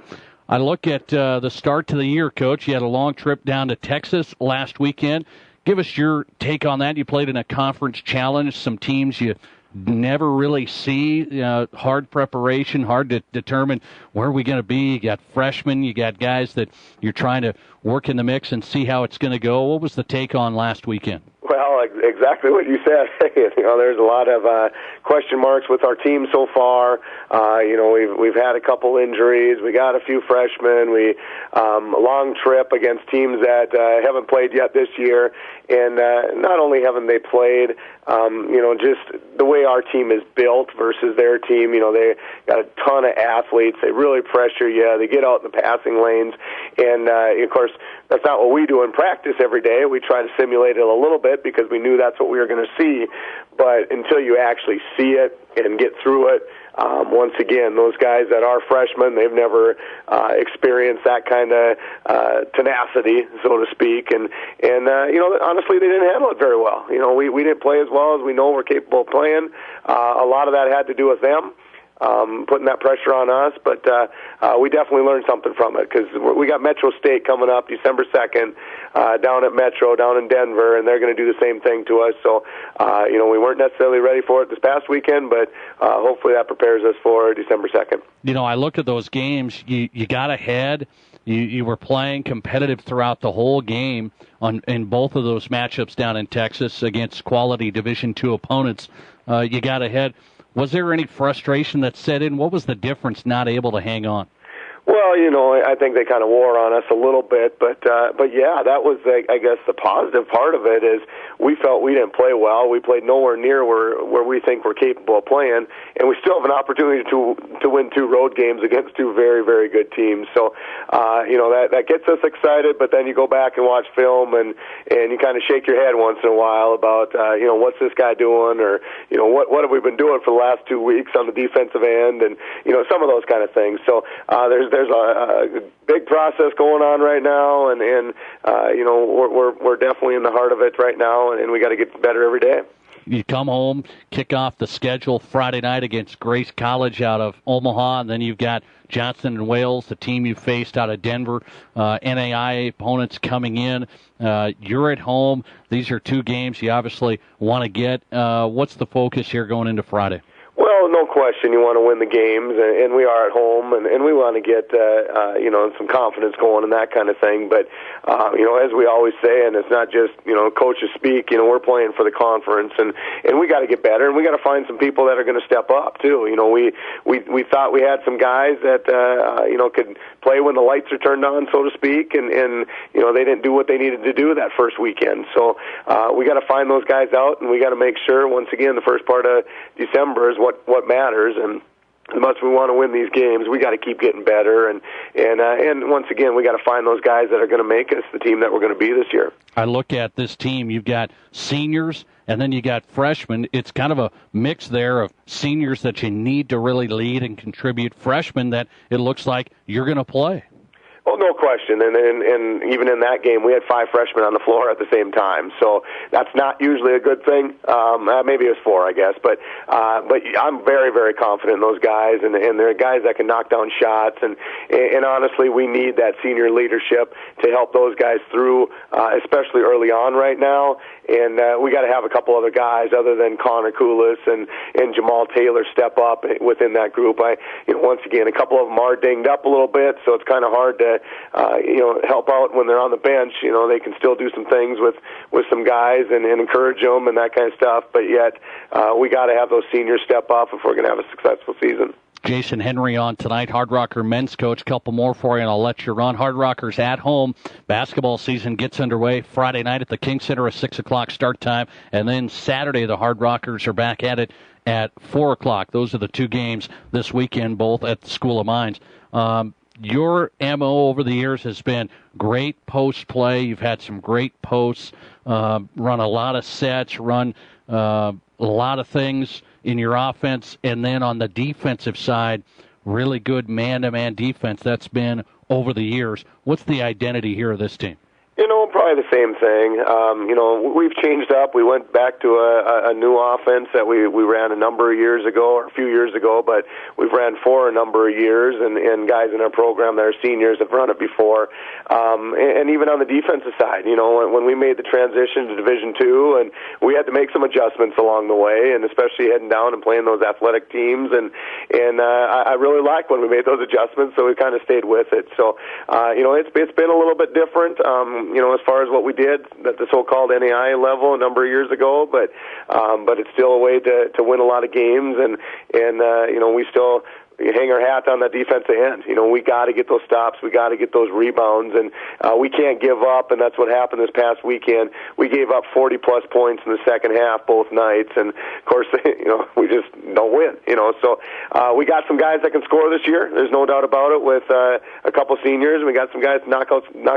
S2: I look at the start to the year, Coach. You had a long trip down to Texas last weekend. Give us your take on that. You played in a conference challenge, some teams you never really see, hard preparation, hard to determine where are we going to be. You got freshmen, you got guys that you're trying to work in the mix and see how it's going to go. What was the take on last weekend?
S15: Well, exactly what you said. There's a lot of question marks with our team so far. We've had a couple injuries. We got a few freshmen. A long trip against teams that haven't played yet this year. And not only haven't they played, just the way our team is built versus their team. They got a ton of athletes. They really pressure you. They get out in the passing lanes. And, of course, that's not what we do in practice every day. We try to simulate it a little bit because we knew that's what we were going to see. But until you actually see it and get through it, once again, those guys that are freshmen, they've never experienced that kind of tenacity, so to speak. And honestly, they didn't handle it very well. We didn't play as well as we know we're capable of playing. A lot of that had to do with them. putting that pressure on us. But we definitely learned something from it because we got Metro State coming up December 2nd down at Metro, down in Denver, and they're going to do the same thing to us. So, we weren't necessarily ready for it this past weekend, but hopefully that prepares us for December 2nd.
S2: I looked at those games. You got ahead. You were playing competitive throughout the whole game in both of those matchups down in Texas against quality Division II opponents. You got ahead. Was there any frustration that set in? What was the difference not able to hang on?
S15: Well, I think they kind of wore on us a little bit, but yeah, that was, I guess, the positive part of it is we felt we didn't play well. We played nowhere near where we think we're capable of playing, and we still have an opportunity to win 2 road games against 2 very, very good teams. So, that gets us excited, but then you go back and watch film and you kind of shake your head once in a while about, what's this guy doing, or, what have we been doing for the last 2 weeks on the defensive end, and, some of those kind of things. So, there's a big process going on right now, and we're definitely in the heart of it right now, and we got to get better every day.
S2: You come home, kick off the schedule Friday night against Grace College out of Omaha, and then you've got Johnson and Wales, the team you faced out of Denver, NAIA opponents coming in. You're at home. These are 2 games you obviously want to get. What's the focus here going into Friday?
S15: Well, no question, you want to win the games, and we are at home, and we want to get, some confidence going and that kind of thing. But, as we always say, and it's not just, coaches speak, we're playing for the conference, and we got to get better, and we got to find some people that are going to step up, too. We thought we had some guys that, could play when the lights are turned on, so to speak, and they didn't do what they needed to do that first weekend. So we got to find those guys out, and we got to make sure, once again, the first part of December is what matters, and as much as we want to win these games, we got to keep getting better, and once again, we got to find those guys that are going to make us the team that we're going to be this year.
S2: I look at this team, you've got seniors, and then you got freshmen. It's kind of a mix there of seniors that you need to really lead and contribute, freshmen that it looks like you're going to play.
S15: Oh, no question, and even in that game, we had 5 freshmen on the floor at the same time, so that's not usually a good thing. Maybe it was 4, I guess, but I'm very, very confident in those guys, and they're guys that can knock down shots, and honestly, we need that senior leadership to help those guys through, especially early on right now. And we got to have a couple other guys other than Connor Koulis and Jamal Taylor step up within that group. Once again, a couple of them are dinged up a little bit, so it's kind of hard to help out when they're on the bench. They can still do some things with some guys and encourage them and that kind of stuff. But yet, we got to have those seniors step up if we're going to have a successful season.
S2: Jason Henry on tonight, Hard Rocker men's coach. Couple more for you, and I'll let you run. Hard Rockers at home. Basketball season gets underway Friday night at the King Center, a 6 o'clock start time. And then Saturday, the Hard Rockers are back at it at 4 o'clock. Those are the 2 games this weekend, both at the School of Mines. Your MO over the years has been great post play. You've had some great posts, run a lot of sets, run a lot of things in your offense, and then on the defensive side, really good man-to-man defense. That's been over the years. What's the identity here of this team?
S15: Probably the same thing. We've changed up. We went back to a new offense that we ran a number of years ago, or a few years ago, but we've ran for a number of years, and guys in our program that are seniors have run it before. And even on the defensive side, when we made the transition to Division II, and we had to make some adjustments along the way, and especially heading down and playing those athletic teams, and I really liked when we made those adjustments, so we kind of stayed with it. So, it's been a little bit different, as far as what we did at the so-called NAIA level a number of years ago, but it's still a way to win a lot of games, and we still hang our hat on that defensive end. We got to get those stops. We got to get those rebounds, and we can't give up, and that's what happened this past weekend. We gave up 40-plus points in the second half both nights, and, of course, we just don't win. So we got some guys that can score this year. There's no doubt about it with a couple seniors, and we got some guys to knock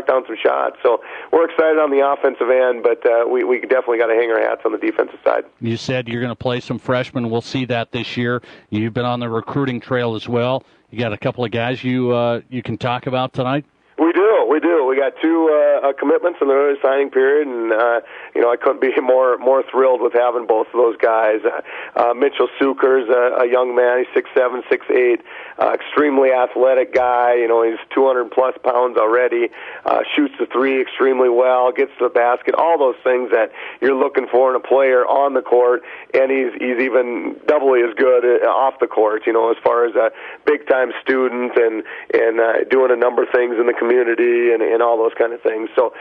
S15: down some shots. So we're excited on the offensive end, but we definitely got to hang our hats on the defensive side.
S2: You said you're going to play some freshmen. We'll see that this year. You've been on the recruiting trail as well. You got a couple of guys you can talk about tonight?
S15: We do. We got got two commitments in the early signing period, and I couldn't be more thrilled with having both of those guys. Mitchell Suker's a young man. He's 6'7", 6'8", extremely athletic guy. He's 200 plus pounds already. Shoots the three extremely well. Gets to the basket. All those things that you're looking for in a player on the court, and he's even doubly as good off the court. As far as a big time student and doing a number of things in the community and all those kind of things. So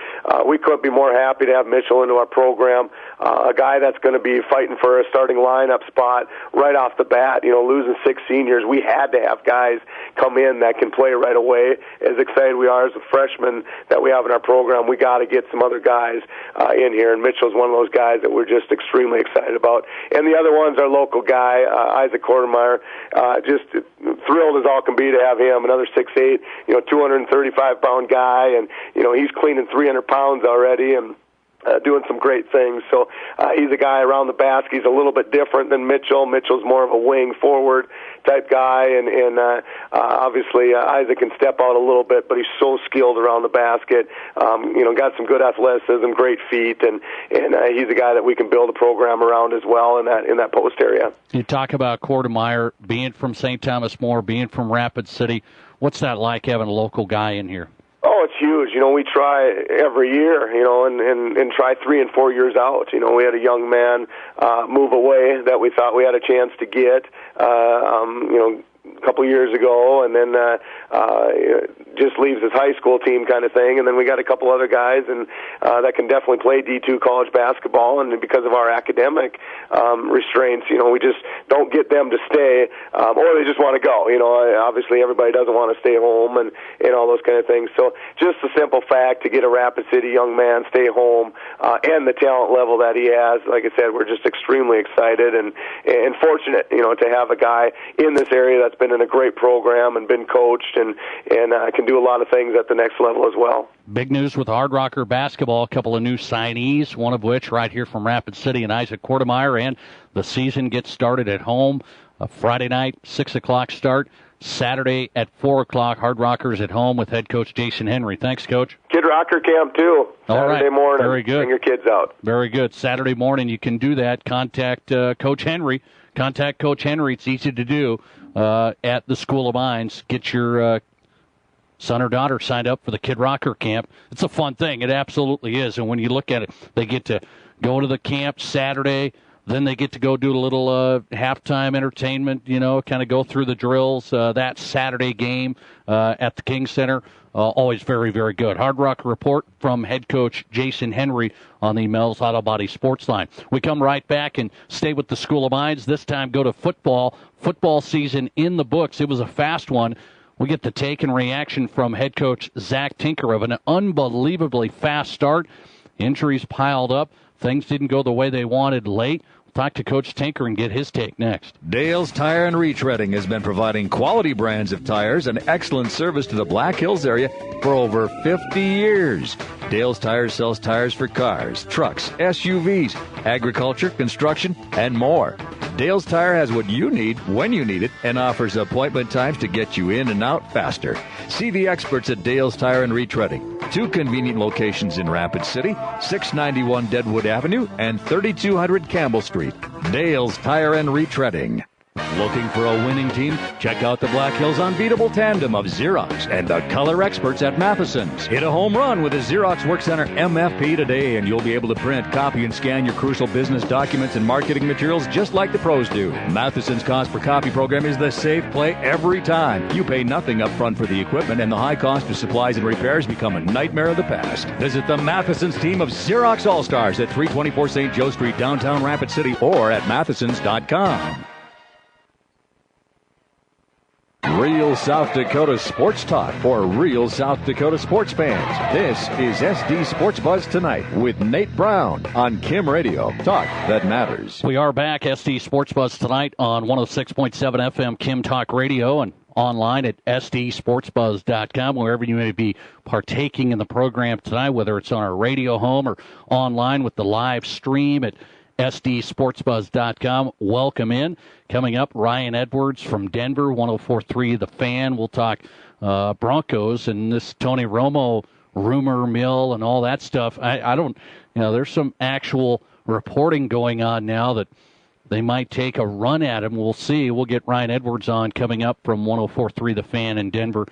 S15: we couldn't be more happy to have Mitchell into our program. A guy that's going to be fighting for a starting lineup spot right off the bat. Losing 6 seniors, we had to have guys come in that can play right away. As excited we are as a freshman that we have in our program, we got to get some other guys in here, and Mitchell's one of those guys that we're just extremely excited about. And the other one's our local guy, Isaac Kortemeyer. Just thrilled as all can be to have him, another 6'8", 235-pound guy, and he's cleaning 300 pounds already, and doing some great things. So he's a guy around the basket. He's a little bit different than Mitchell. Mitchell's more of a wing forward type guy, and obviously Isaac can step out a little bit, but he's so skilled around the basket. Got some good athleticism, great feet, and he's a guy that we can build a program around as well in that post area.
S2: You talk about Kortemeyer being from St. Thomas More, being from Rapid City. What's that like having a local guy in here?
S15: Oh, it's huge. We try every year, and try 3 and 4 years out. We had a young man move away that we thought we had a chance to get, a couple years ago, and then just leaves his high school team kind of thing. And then we got a couple other guys and that can definitely play D2 college basketball, and because of our academic restraints, we just don't get them to stay, or they just want to go. Obviously everybody doesn't want to stay home and all those kind of things. So just the simple fact to get a Rapid City young man stay home, and the talent level that he has, like I said, we're just extremely excited and fortunate, to have a guy in this area that's been in a great program and been coached and can do a lot of things at the next level as well.
S2: Big news with Hard Rocker basketball, a couple of new signees, one of which right here from Rapid City, and Isaac Kortemeyer, and the season gets started at home. A Friday night, 6 o'clock start. Saturday at 4 o'clock, Hard Rockers at home with head coach Jason Henry. Thanks, Coach.
S15: Kid Rocker Camp, too. Saturday morning.
S2: Very good.
S15: Bring your kids out.
S2: Very good. Saturday morning, you can do that. Contact Coach Henry. Contact Coach Henry. It's easy to do at the School of Mines. Get your son or daughter signed up for the Kid Rocker Camp. It's a fun thing. It absolutely is. And when you look at it, they get to go to the camp Saturday. Then they get to go do a little halftime entertainment, kind of go through the drills. That Saturday game at the King Center, always very, very good. Hard Rock Report from head coach Jason Henry on the Mel's Auto Body Sports Line. We come right back and stay with the School of Mines. This time go to football. Football season in the books. It was a fast one. We get the take and reaction from head coach Zach Tinker of an unbelievably fast start. Injuries piled up. Things didn't go the way they wanted late. Talk to Coach Tinker and get his take next.
S1: Dale's Tire and Retreading has been providing quality brands of tires and excellent service to the Black Hills area for over 50 years. Dale's Tires sells tires for cars, trucks, SUVs, agriculture, construction, and more. Dale's Tire has what you need when you need it and offers appointment times to get you in and out faster. See the experts at Dale's Tire and Retreading. 2 convenient locations in Rapid City, 691 Deadwood Avenue and 3200 Campbell Street. Dale's Tire and Retreading. Looking for a winning team? Check out the Black Hills Unbeatable Tandem of Xerox and the color experts at Matheson's. Hit a home run with a Xerox Workcenter MFP today, and you'll be able to print, copy, and scan your crucial business documents and marketing materials just like the pros do. Matheson's cost per copy program is the safe play every time. You pay nothing up front for the equipment, and the high cost of supplies and repairs become a nightmare of the past. Visit the Matheson's team of Xerox All-Stars at 324 St. Joe Street, downtown Rapid City, or at Mathesons.com. Real South Dakota sports talk for real South Dakota sports fans. This is SD Sports Buzz Tonight with Nate Brown on Kim Radio. Talk that matters.
S2: We are back, SD Sports Buzz Tonight on 106.7 FM Kim Talk Radio and online at sdsportsbuzz.com, wherever you may be partaking in the program tonight, whether it's on our radio home or online with the live stream at sdsportsbuzz.com. Welcome in. Coming up, Ryan Edwards from Denver, 104.3 The Fan. We'll talk Broncos and this Tony Romo rumor mill and all that stuff. I don't, there's some actual reporting going on now that they might take a run at him. We'll see. We'll get Ryan Edwards on coming up from 104.3 The Fan in Denver.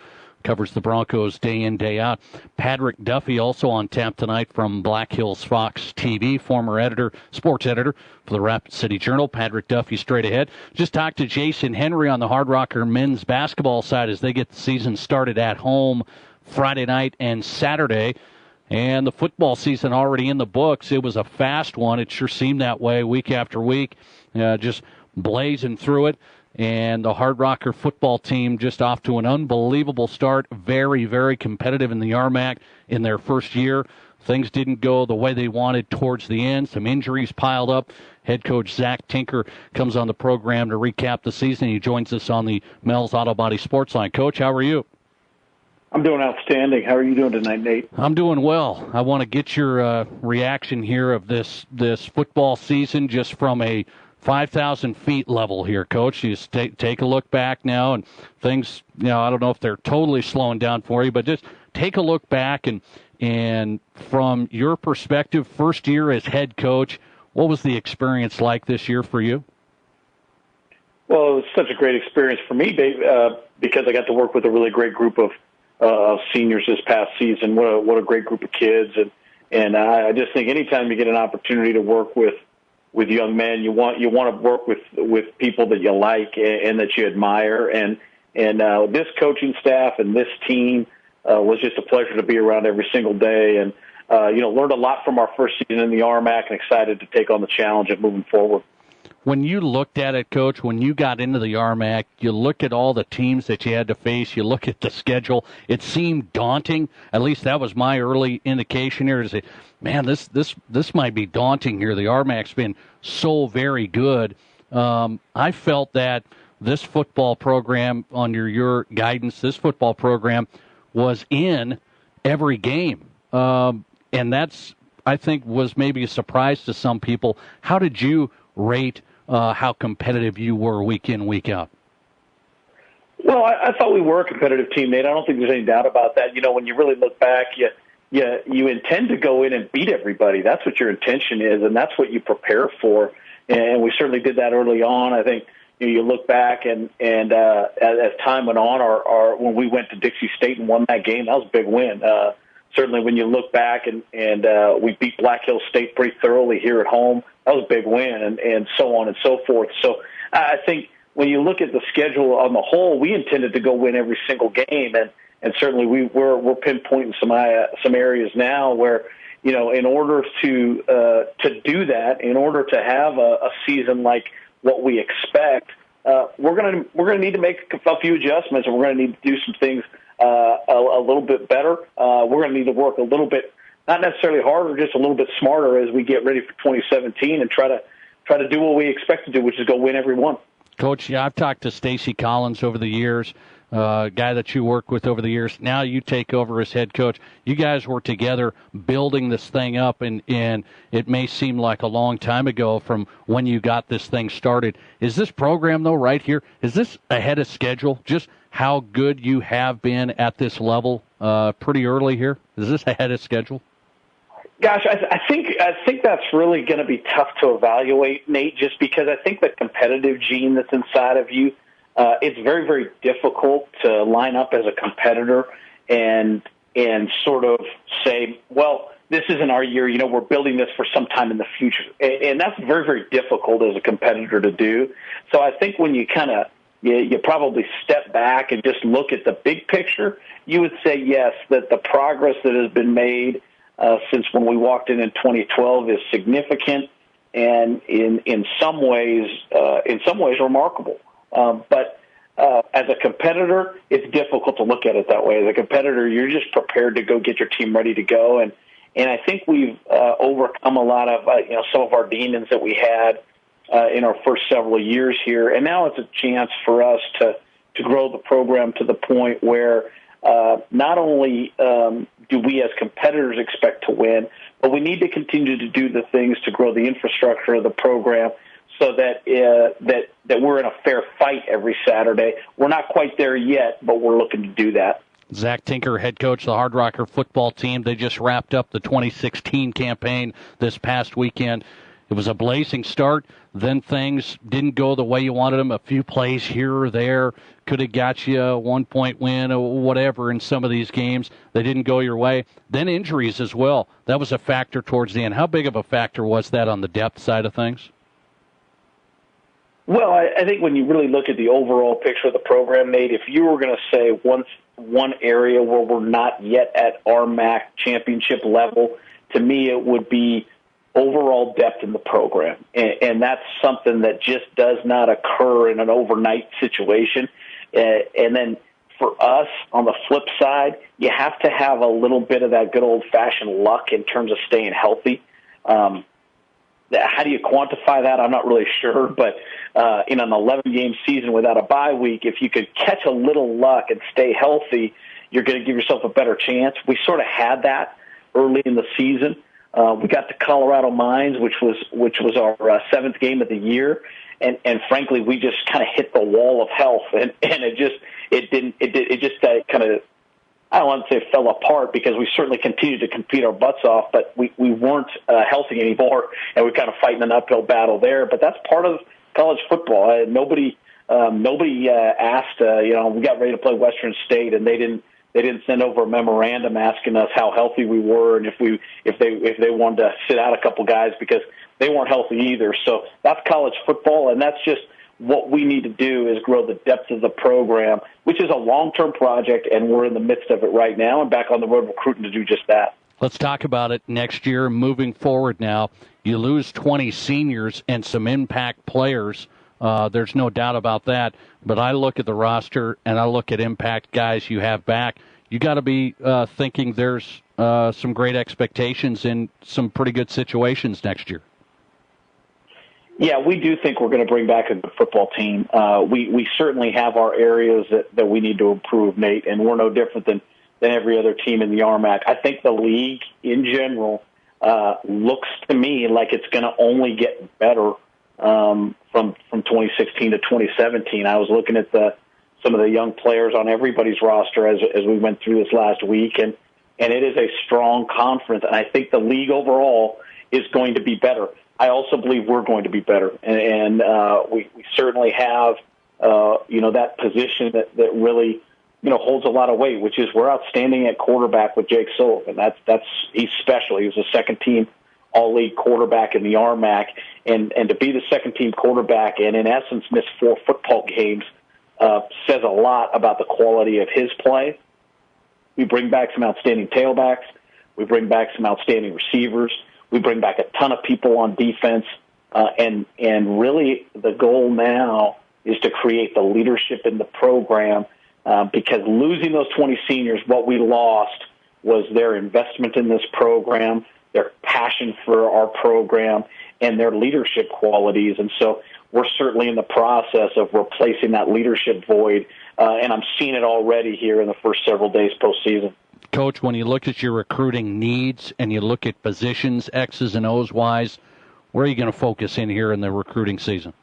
S2: Covers the Broncos day in, day out. Patrick Duffy also on tap tonight from Black Hills Fox TV, former editor, sports editor for the Rapid City Journal. Patrick Duffy straight ahead. Just talked to Jason Henry on the Hard Rocker men's basketball side as they get the season started at home Friday night and Saturday. And the football season already in the books. It was a fast one. It sure seemed that way week after week, just blazing through it. And the Hard Rocker football team just off to an unbelievable start. Very, very competitive in the RMAC in their first year. Things didn't go the way they wanted towards the end. Some injuries piled up. Head coach Zach Tinker comes on the program to recap the season. He joins us on the Mel's Auto Body Sports Line. Coach, how are you?
S16: I'm doing outstanding. How are you doing tonight, Nate?
S2: I'm doing well. I want to get your reaction here of this football season just from a 5,000 feet level here, Coach. You just take a look back now, and things, I don't know if they're totally slowing down for you, but just take a look back and from your perspective, first year as head coach, what was the experience like this year for you?
S16: Well, it was such a great experience for me, because I got to work with a really great group of seniors this past season. What a great group of kids, and I just think anytime you get an opportunity to work with young men, you want to work with people that you like and that you admire, and this coaching staff and this team was just a pleasure to be around every single day, and learned a lot from our first season in the RMAC, and excited to take on the challenge of moving forward.
S2: When you looked at it, Coach, when you got into the RMAC, you look at all the teams that you had to face, you look at the schedule, it seemed daunting. At least that was my early indication here to say, man, this might be daunting here. The RMAC's been so very good. I felt that this football program, under your guidance, this football program was in every game. And that's, I think, was maybe a surprise to some people. How did you rate how competitive you were week in, week out?
S16: Well, I thought we were a competitive team, Nate. I don't think there's any doubt about that. When you really look back, you intend to go in and beat everybody. That's what your intention is, and that's what you prepare for. And we certainly did that early on. I think you look back and as time went on, when we went to Dixie State and won that game, that was a big win. Certainly when you look back and we beat Black Hills State pretty thoroughly here at home, that was a big win, and so on and so forth. So I think when you look at the schedule on the whole, we intended to go win every single game, and certainly we're pinpointing some areas now where, in order to do that, in order to have a season like what we expect, we're gonna need to make a few adjustments, and we're gonna need to do some things a little bit better. We're going to need to work a little bit, not necessarily harder, just a little bit smarter as we get ready for 2017 and try to do what we expect to do, which is go win every one.
S2: Coach, I've talked to Stacy Collins over the years, a guy that you worked with over the years. Now you take over as head coach. You guys were together building this thing up, and it may seem like a long time ago from when you got this thing started. Is this program, though, right here, is this ahead of schedule? Just how good you have been at this level pretty early here? Is this ahead of schedule?
S16: Gosh, I think that's really going to be tough to evaluate, Nate, just because I think the competitive gene that's inside of you, it's very, very difficult to line up as a competitor and sort of say, well, this isn't our year, we're building this for some time in the future. And that's very, very difficult as a competitor to do. So I think when you you probably step back and just look at the big picture, you would say, yes, that the progress that has been made since when we walked in 2012 is significant and in some ways remarkable. But as a competitor, it's difficult to look at it that way. As a competitor, you're just prepared to go get your team ready to go. And I think we've overcome a lot of some of our demons that we had in our first several years here. And now it's a chance for us to grow the program to the point where not only do we as competitors expect to win, but we need to continue to do the things to grow the infrastructure of the program so that that we're in a fair fight every Saturday. We're not quite there yet, but we're looking to do that.
S2: Zach Tinker, head coach of the Hard Rocker football team. They just wrapped up the 2016 campaign this past weekend. It was a blazing start. Then things didn't go the way you wanted them. A few plays here or there could have got you a 1-point win or whatever in some of these games. They didn't go your way. Then injuries as well. That was a factor towards the end. How big of a factor was that on the depth side of things?
S16: Well, I think when you really look at the overall picture of the program, Nate, if you were going to say one area where we're not yet at our MAC championship level, to me it would be overall depth in the program. And that's something that just does not occur in an overnight situation. And then for us, on the flip side, you have to have a little bit of that good old-fashioned luck in terms of staying healthy. How do you quantify that? I'm not really sure, but in an 11-game season without a bye week, if you could catch a little luck and stay healthy, you're going to give yourself a better chance. We sort of had that early in the season. We got to Colorado Mines, which was our seventh game of the year, and frankly, we just kind of hit the wall of health, and it just kind of, I don't want to say fell apart, because we certainly continued to compete our butts off, but we weren't healthy anymore, and we're kind of fighting an uphill battle there. But that's part of college football. Nobody asked. We got ready to play Western State, and they didn't send over a memorandum asking us how healthy we were and if they wanted to sit out a couple guys because they weren't healthy either. So that's college football, and that's just what we need to do is grow the depth of the program, which is a long-term project, and we're in the midst of it right now and back on the road recruiting to do just that.
S2: Let's talk about it next year. Moving forward now, you lose 20 seniors and some impact players. There's no doubt about that. But I look at the roster and I look at impact guys you have back. You got to be thinking there's some great expectations in some pretty good situations next year.
S16: Yeah, we do think we're going to bring back a good football team. We certainly have our areas that we need to improve, Nate, and we're no different than every other team in the RMAC. I think the league in general looks to me like it's going to only get better from 2016 to 2017. I was looking at some of the young players on everybody's roster as we went through this last week, and it is a strong conference, and I think the league overall is going to be better. I also believe we're going to be better, and we certainly have that position that really holds a lot of weight, which is we're outstanding at quarterback with Jake Sullivan. He's special. He was a second-team all-league quarterback in the RMAC, and to be the second-team quarterback and in essence miss 4 football games says a lot about the quality of his play. We bring back some outstanding tailbacks. We bring back some outstanding receivers. We bring back a ton of people on defense, and really the goal now is to create the leadership in the program, because losing those 20 seniors, what we lost was their investment in this program, their passion for our program, and their leadership qualities. And so we're certainly in the process of replacing that leadership void, and I'm seeing it already here in the first several days postseason.
S2: Coach, when you look at your recruiting needs and you look at positions, X's and O's wise, where are you going to focus in here in the recruiting season?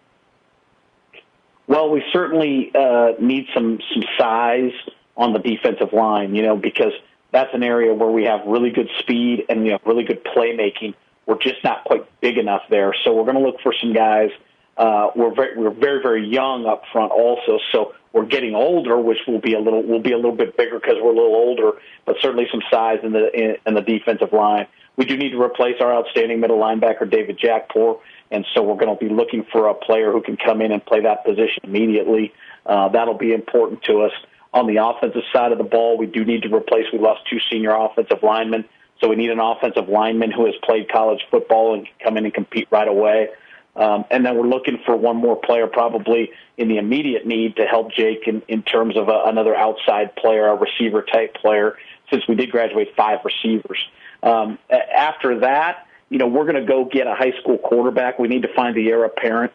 S16: Well, we certainly need some size on the defensive line, because that's an area where we have really good speed and really good playmaking. We're just not quite big enough there, so we're going to look for some guys. We're very, very young up front also, so we're getting older, which will be a little bit bigger because we're a little older, but certainly some size in the defensive line. We do need to replace our outstanding middle linebacker, David Jackpour, and so we're going to be looking for a player who can come in and play that position immediately. That'll be important to us. On the offensive side of the ball, we do need to replace. We lost 2 senior offensive linemen, so we need an offensive lineman who has played college football and can come in and compete right away. And then we're looking for one more player probably in the immediate need to help Jake in terms of another outside player, a receiver-type player, since we did graduate 5 receivers. After that, we're going to go get a high school quarterback. We need to find the heir apparent.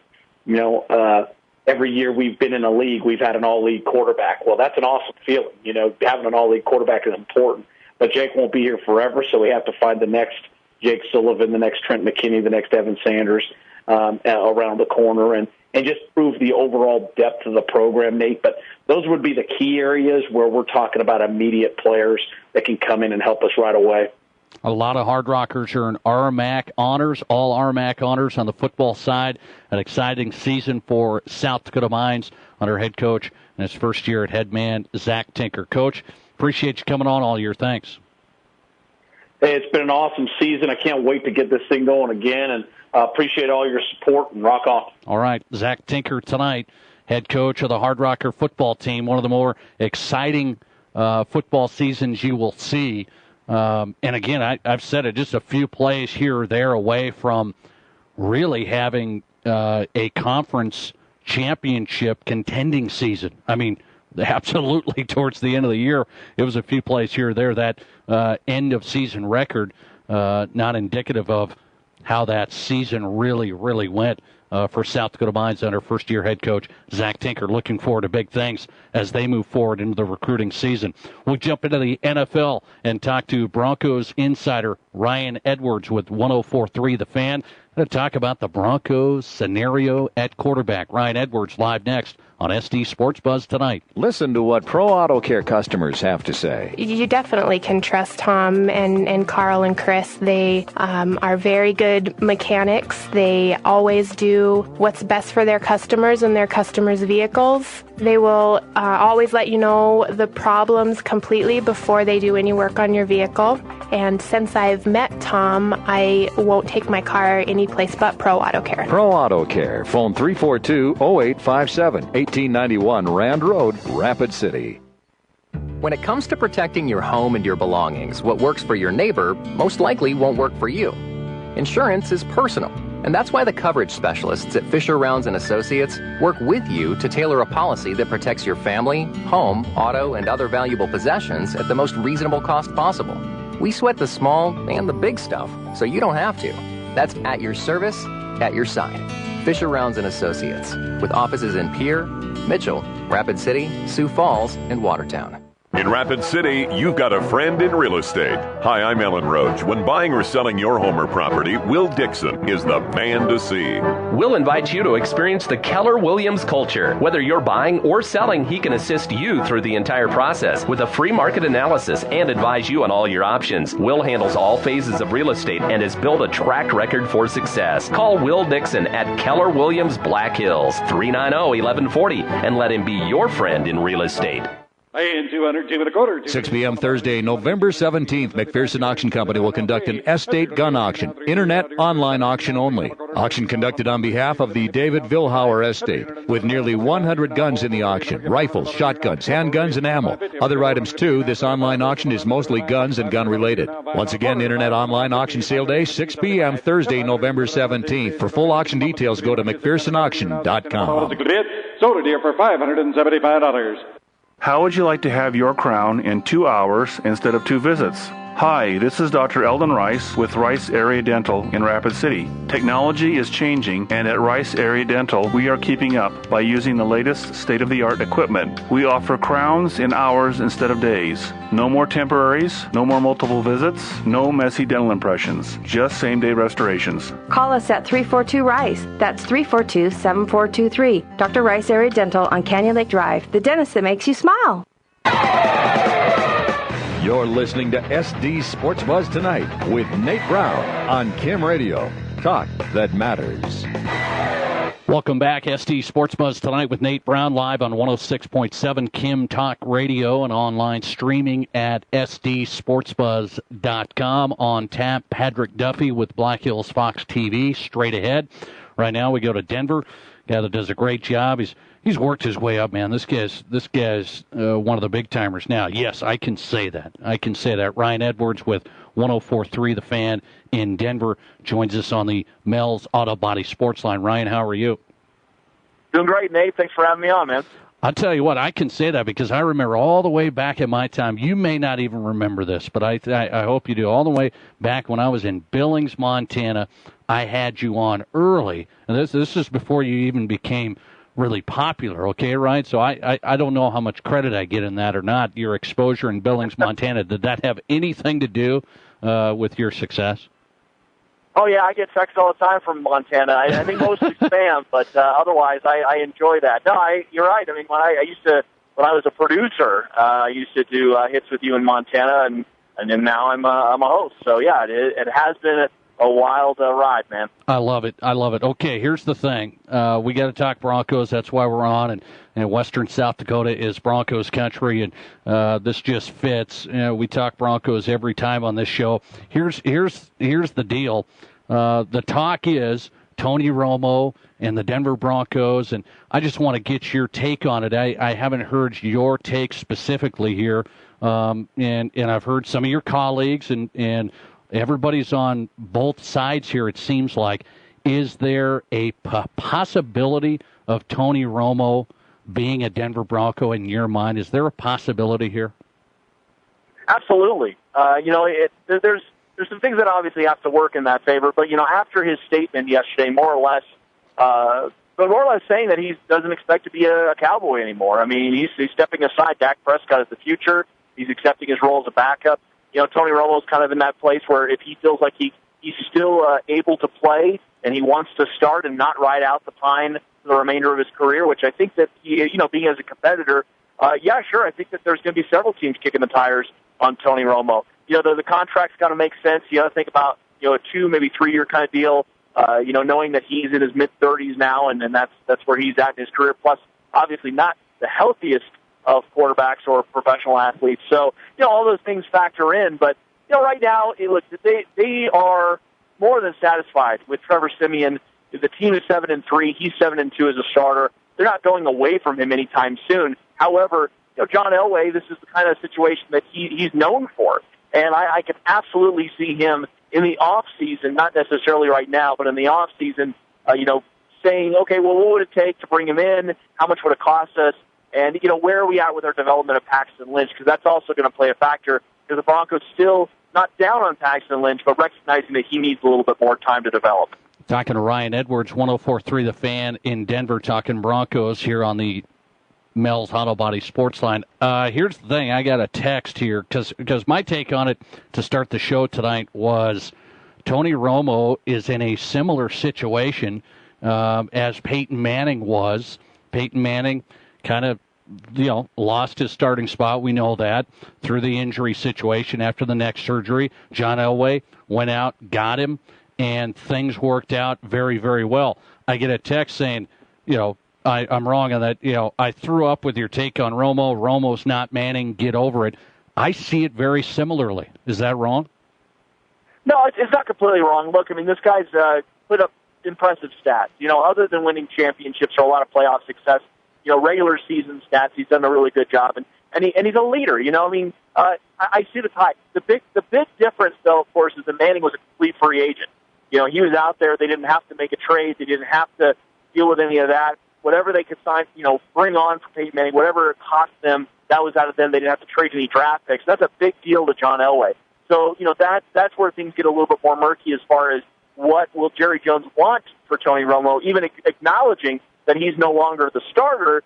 S16: Every year we've been in a league, we've had an all-league quarterback. Well, that's an awesome feeling. Having an all-league quarterback is important. But Jake won't be here forever, so we have to find the next Jake Sullivan, the next Trent McKinney, the next Evan Sanders. around the corner and just prove the overall depth of the program, Nate. But those would be the key areas where we're talking about immediate players that can come in and help us right away.
S2: A lot of Hard Rockers earn RMAC honors, all RMAC honors on the football side. An exciting season for South Dakota Mines under head coach in his first year at head man, Zach Tinker. Coach, appreciate you coming on all year. Thanks.
S16: Hey, it's been an awesome season. I can't wait to get this thing going again, and appreciate all your support, and rock on.
S2: All right, Zach Tinker tonight, head coach of the Hard Rocker football team, one of the more exciting football seasons you will see. And again, I've said it, just a few plays here or there away from really having a conference championship contending season. I mean, absolutely towards the end of the year, it was a few plays here or there. That end of season record, not indicative of how that season really went for South Dakota Mines under first-year head coach Zach Tinker. Looking forward to big things as they move forward into the recruiting season. We'll jump into the NFL and talk to Broncos insider Ryan Edwards with 104.3 The Fan. Going to talk about the Broncos scenario at quarterback. Ryan Edwards live next on SD Sports Buzz tonight.
S1: Listen to what Pro Auto Care customers have to say.
S17: You definitely can trust Tom and Carl and Chris. They are very good mechanics. They always do what's best for their customers and their customers' vehicles. They will always let you know the problems completely before they do any work on your vehicle. And since I've met Tom, I won't take my car any place but Pro Auto Care.
S1: Pro Auto Care. Phone 342-0857, 1891 Rand Road, Rapid City.
S5: When it comes to protecting your home and your belongings, what works for your neighbor most likely won't work for you. Insurance is personal, and that's why the coverage specialists at Fisher Rounds & Associates work with you to tailor a policy that protects your family, home, auto, and other valuable possessions at the most reasonable cost possible. We sweat the small and the big stuff, so you don't have to. That's at your service, at your side. Fisher Rounds & Associates, with offices in Pierre, Mitchell, Rapid City, Sioux Falls, and Watertown.
S6: In Rapid City, you've got a friend in real estate. Hi, I'm Ellen Roach. When buying or selling your home or property, Will Dixon is the man to see.
S7: Will invites you to experience the Keller Williams culture. Whether you're buying or selling, he can assist you through the entire process with a free market analysis and advise you on all your options. Will handles all phases of real estate and has built a track record for success. Call Will Dixon at Keller Williams Black Hills, 390-1140, and let him be your friend in real estate.
S8: Paying 202.25.
S1: 6 p.m. Thursday, November 17th, McPherson Auction Company will conduct an estate gun auction, internet online auction only. Auction conducted on behalf of the David Vilhauer Estate, with nearly 100 guns in the auction, rifles, shotguns, handguns, and ammo. Other items too. This online auction is mostly guns and gun-related. Once again, internet online auction sale day, 6 p.m. Thursday, November 17th. For full auction details, go to McPhersonAuction.com.
S8: Sold here for $575.
S10: How would you like to have your crown in 2 hours instead of 2 visits? Hi, this is Dr. Eldon Rice with Rice Area Dental in Rapid City. Technology is changing, and at Rice Area Dental, we are keeping up by using the latest state-of-the-art equipment. We offer crowns in hours instead of days. No more temporaries, no more multiple visits, no messy dental impressions, just same-day restorations.
S11: Call us at 342-RICE. That's 342-7423. Dr. Rice Area Dental on Canyon Lake Drive, the dentist that makes you smile.
S1: You're listening to SD Sports Buzz Tonight with Nate Brown on Kim Radio. Talk that matters.
S2: Welcome back, SD Sports Buzz Tonight with Nate Brown, live on 106.7 Kim Talk Radio and online streaming at SDSportsBuzz.com. On tap, Patrick Duffy with Black Hills Fox TV, straight ahead. Right now we go to Denver. Guy that does a great job. He's worked his way up, man. This guy's one of the big timers now. Yes, I can say that. Ryan Edwards with 104.3 The Fan in Denver joins us on the Mel's Auto Body Sports Line. Ryan, how are you?
S18: Doing great, Nate. Thanks for having me on, man.
S2: I'll tell you what, I can say that because I remember all the way back in my time. You may not even remember this, but I hope you do. All the way back when I was in Billings, Montana, I had you on early, and this is before you even became really popular, okay, right? So I don't know how much credit I get in that or not. Your exposure in Billings, Montana, did that have anything to do with your success?
S18: Oh, yeah, I get texts all the time from Montana. I think mostly spam, but otherwise I enjoy that. No, you're right. I mean, when I was a producer, I used to do hits with you in Montana, and then now I'm a host. So, yeah, it has been a wild ride, man.
S2: I love it. Okay, here's the thing. We got to talk Broncos. That's why we're on, and Western South Dakota is Broncos country, and this just fits. We talk Broncos every time on this show. Here's the deal. The talk is Tony Romo and the Denver Broncos, and I just want to get your take on it. I haven't heard your take specifically here, and I've heard some of your colleagues, and everybody's on both sides here, it seems like. Is there a possibility of Tony Romo being a Denver Bronco in your mind? Is there a possibility here?
S18: Absolutely. There's some things that obviously have to work in that favor, but, after his statement yesterday, more or less saying that he doesn't expect to be a Cowboy anymore. I mean, he's stepping aside. Dak Prescott is the future. He's accepting his role as a backup. Tony Romo's kind of in that place where if he feels like he's still able to play and he wants to start and not ride out the pine for the remainder of his career, which I think that being as a competitor, sure, I think that there's going to be several teams kicking the tires on Tony Romo. The contract's got to make sense. You got to think about a 2, maybe 3-year kind of deal. Knowing that he's in his mid-30s now, and that's where he's at in his career. Plus, obviously, not the healthiest of quarterbacks or professional athletes. So, all those things factor in. But, right now, they are more than satisfied with Trevor Siemian. The team is 7-3. He's 7-2 as a starter. They're not going away from him anytime soon. However, John Elway, this is the kind of situation that he's known for. And I can absolutely see him in the off season, not necessarily right now, but in the off season, saying, okay, well, what would it take to bring him in? How much would it cost us? And, where are we at with our development of Paxton Lynch? Because that's also going to play a factor, because the Broncos still not down on Paxton Lynch, but recognizing that he needs a little bit more time to develop.
S2: Talking to Ryan Edwards, 104.3 The Fan in Denver, talking Broncos here on the Mel's Auto Body Sports Line. Here's the thing. I got a text here because my take on it to start the show tonight was Tony Romo is in a similar situation as Peyton Manning was. Peyton Manning kind of, lost his starting spot. We know that through the injury situation after the neck surgery. John Elway went out, got him, and things worked out very, very well. I get a text saying, I'm wrong on that. I threw up with your take on Romo. Romo's not Manning. Get over it. I see it very similarly. Is that wrong?
S18: No, it's not completely wrong. Look, I mean, this guy's put up impressive stats. Other than winning championships or a lot of playoff success, regular season stats, he's done a really good job, and he's a leader. I see the tie. The big difference, though, of course, is that Manning was a complete free agent. He was out there. They didn't have to make a trade. They didn't have to deal with any of that. Whatever they could sign, bring on for Peyton Manning, whatever it cost them, that was out of them. They didn't have to trade any draft picks. That's a big deal to John Elway. So, that's where things get a little bit more murky as far as what will Jerry Jones want for Tony Romo, even acknowledging that he's no longer the starter.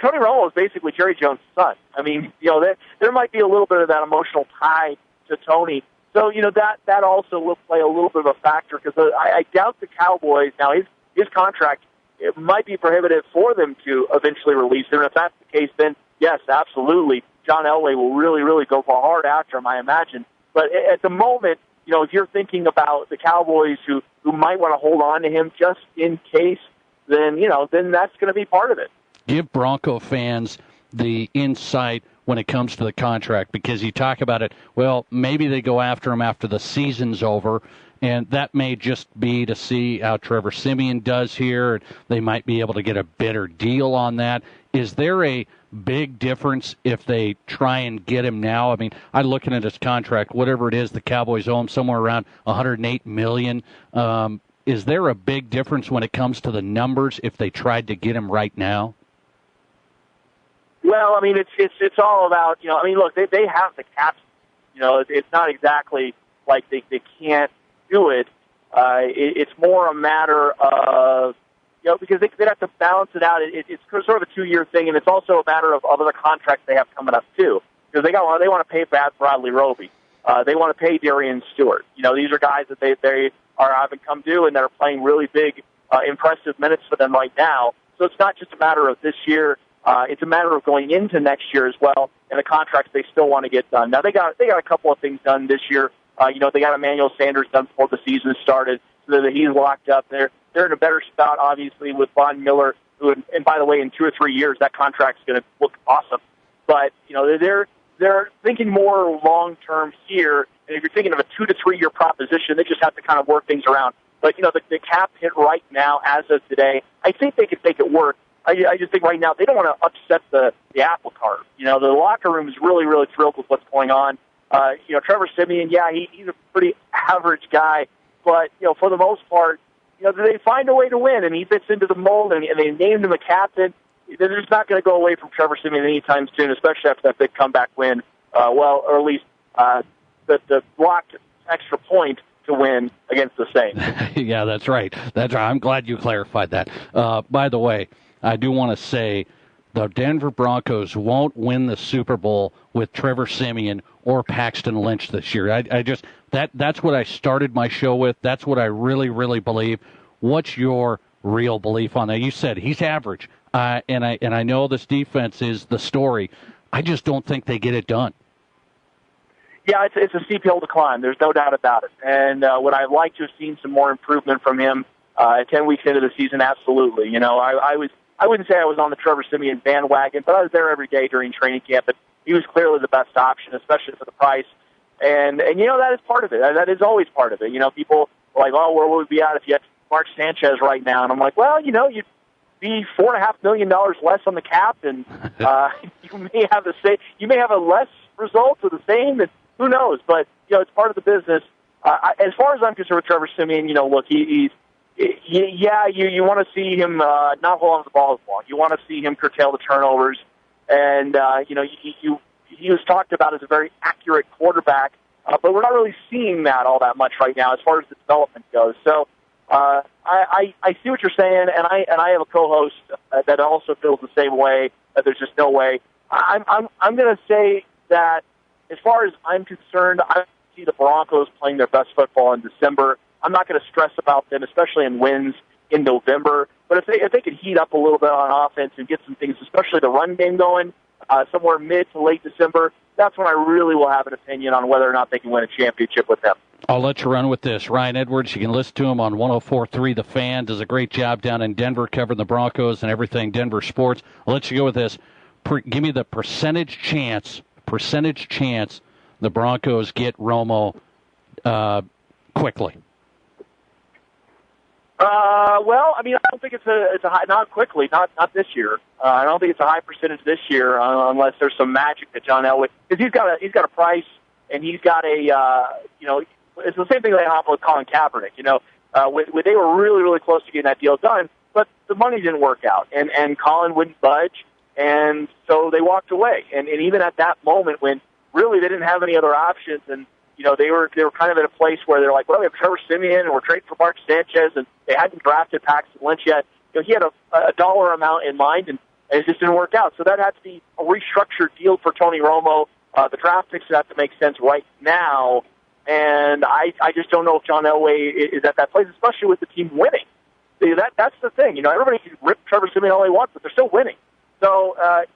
S18: Tony Romo is basically Jerry Jones' son. I mean, there might be a little bit of that emotional tie to Tony. So, that also will play a little bit of a factor because I doubt the Cowboys, now his contract, it might be prohibitive for them to eventually release him. And if that's the case, then yes, absolutely. John Elway will really, really go hard after him, I imagine. But at the moment, if you're thinking about the Cowboys who might want to hold on to him just in case, then that's going to be part of it.
S2: Give Bronco fans the insight when it comes to the contract, because you talk about it, well, maybe they go after him after the season's over, and that may just be to see how Trevor Siemian does here. They might be able to get a better deal on that. Is there a big difference if they try and get him now? I mean, I'm looking at his contract, whatever it is, the Cowboys owe him somewhere around $108 million. Is there a big difference when it comes to the numbers if they tried to get him right now?
S18: Well, I mean, it's all about, look, they have the cap. It's not exactly like they can't do it. It's more a matter of, because they'd have to balance it out. It's sort of a 2-year thing, and it's also a matter of other contracts they have coming up, too. Because they want to pay Bradley Roby. They want to pay Darian Stewart. These are guys that haven't come due and that are playing really big, impressive minutes for them right now. So it's not just a matter of this year. It's a matter of going into next year as well, and the contracts they still want to get done. Now they got a couple of things done this year. They got Emmanuel Sanders done before the season started, so that he's locked up. They're in a better spot, obviously, with Von Miller, who, and by the way, in 2 or 3 years that contract's going to look awesome. But they're thinking more long term here. And if you're thinking of a 2 to 3 year proposition, they just have to kind of work things around. But the cap hit right now, as of today, I think they could make it work. I just think right now they don't want to upset the apple cart. The locker room is really, really thrilled with what's going on. Trevor Siemian, he's a pretty average guy, but for the most part, they find a way to win, and he fits into the mold, and they named him a captain. They're just not going to go away from Trevor Siemian anytime soon, especially after that big comeback win. Or at least the blocked extra point to win against the Saints.
S2: Yeah, that's right. I'm glad you clarified that. By the way, I do want to say the Denver Broncos won't win the Super Bowl with Trevor Siemian or Paxton Lynch this year. That's what I started my show with. That's what I really, really believe. What's your real belief on that? You said he's average, and I know this defense is the story. I just don't think they get it done.
S18: Yeah, it's a steep hill to climb. There's no doubt about it. And would I like to have seen some more improvement from him 10 weeks into the season? Absolutely. I wouldn't say I was on the Trevor Siemian bandwagon, but I was there every day during training camp. But he was clearly the best option, especially for the price. And that is part of it. That is always part of it. People are like, oh, where would we be at if you had Mark Sanchez right now? And I'm like, well, you'd be $4.5 million less on the cap, and you may have a less result or the same. And who knows? But it's part of the business. As far as I'm concerned with Trevor Siemian, look, you want to see him not hold on to the ball as long. You want to see him curtail the turnovers, and he was talked about as a very accurate quarterback, but we're not really seeing that all that much right now as far as the development goes. So I see what you're saying, and I have a co-host that also feels the same way. That there's just no way. I'm going to say that as far as I'm concerned, I see the Broncos playing their best football in December. I'm not going to stress about them, especially in wins in November. But if they could heat up a little bit on offense and get some things, especially the run game going, somewhere mid to late December, that's when I really will have an opinion on whether or not they can win a championship with them.
S2: I'll let you run with this. Ryan Edwards, you can listen to him on 104.3 The Fan. Does a great job down in Denver covering the Broncos and everything Denver sports. I'll let you go with this. Give me the percentage chance the Broncos get Romo quickly.
S18: I don't think it's a high, not quickly, not this year. I don't think it's a high percentage this year, unless there's some magic that John Elway, because he's got a price, and he's got it's the same thing that happened with Colin Kaepernick. They were really, really close to getting that deal done, but the money didn't work out, and Colin wouldn't budge, and so they walked away. And even at that moment, when really they didn't have any other options, and they were kind of at a place where they're like, well, we have Trevor Siemian, and we're trading for Mark Sanchez, and they hadn't drafted Paxton Lynch yet. He had a dollar amount in mind, and it just didn't work out. So that had to be a restructured deal for Tony Romo. The draft picks have to make sense right now, and I just don't know if John Elway is at that place, especially with the team winning. That's the thing. Everybody can rip Trevor Siemian all they want, but they're still winning. So as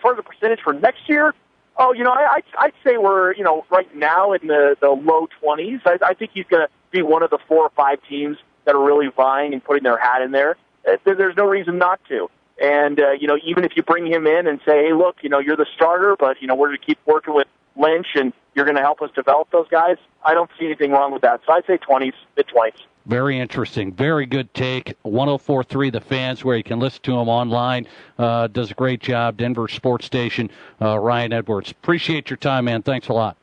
S18: far as the percentage for next year, I'd say we're, right now in the low 20s. I think he's going to be one of the 4 or 5 teams that are really vying and putting their hat in there. There's no reason not to. And, even if you bring him in and say, hey, look, you're the starter, but, we're going to keep working with Lynch and you're going to help us develop those guys, I don't see anything wrong with that. So I'd say 20s, mid-20s.
S2: Very interesting. Very good take. 104.3 The Fans, where you can listen to him online. Does a great job. Denver Sports Station. Ryan Edwards. Appreciate your time, man. Thanks a lot.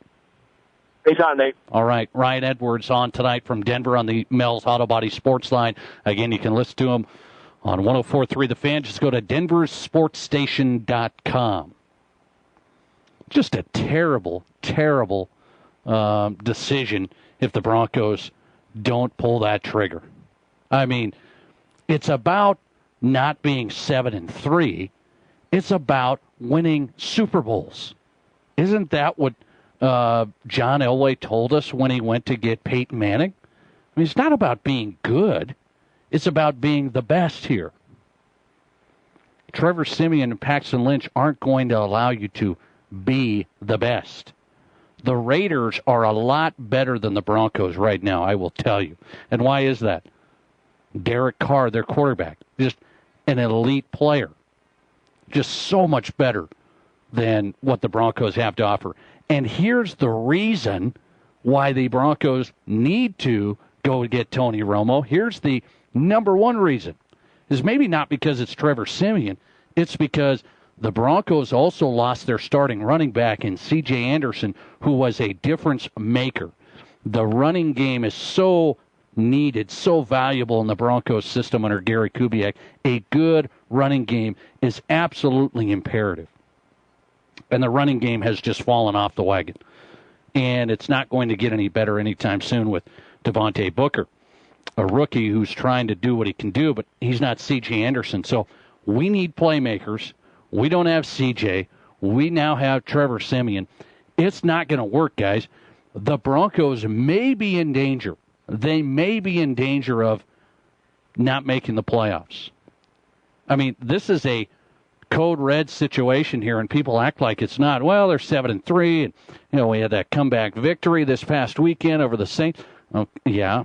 S18: Anytime, Nate.
S2: All right. Ryan Edwards on tonight from Denver on the Mel's Auto Body Sports Line. Again, you can listen to him on 104.3 The Fan. Just go to denversportstation.com. Just a terrible, terrible decision if the Broncos don't pull that trigger. I mean, it's about not being 7-3. It's about winning Super Bowls. Isn't that what John Elway told us when he went to get Peyton Manning? I mean, it's not about being good. It's about being the best here. Trevor Siemian and Paxton Lynch aren't going to allow you to be the best. The Raiders are a lot better than the Broncos right now, I will tell you. And why is that? Derek Carr, their quarterback, just an elite player. Just so much better than what the Broncos have to offer. And here's the reason why the Broncos need to go get Tony Romo. Here's the number one reason. Is maybe not because it's Trevor Siemian. It's because the Broncos also lost their starting running back in C.J. Anderson, who was a difference maker. The running game is so needed, so valuable in the Broncos system under Gary Kubiak. A good running game is absolutely imperative. And the running game has just fallen off the wagon. And it's not going to get any better anytime soon with Devontae Booker, a rookie who's trying to do what he can do, but he's not C.J. Anderson. So we need playmakers. We don't have C.J. We now have Trevor Siemian. It's not going to work, guys. The Broncos may be in danger. They may be in danger of not making the playoffs. I mean, this is a code red situation here, and people act like it's not. Well, they're 7-3, and we had that comeback victory this past weekend over the Saints. Oh, yeah.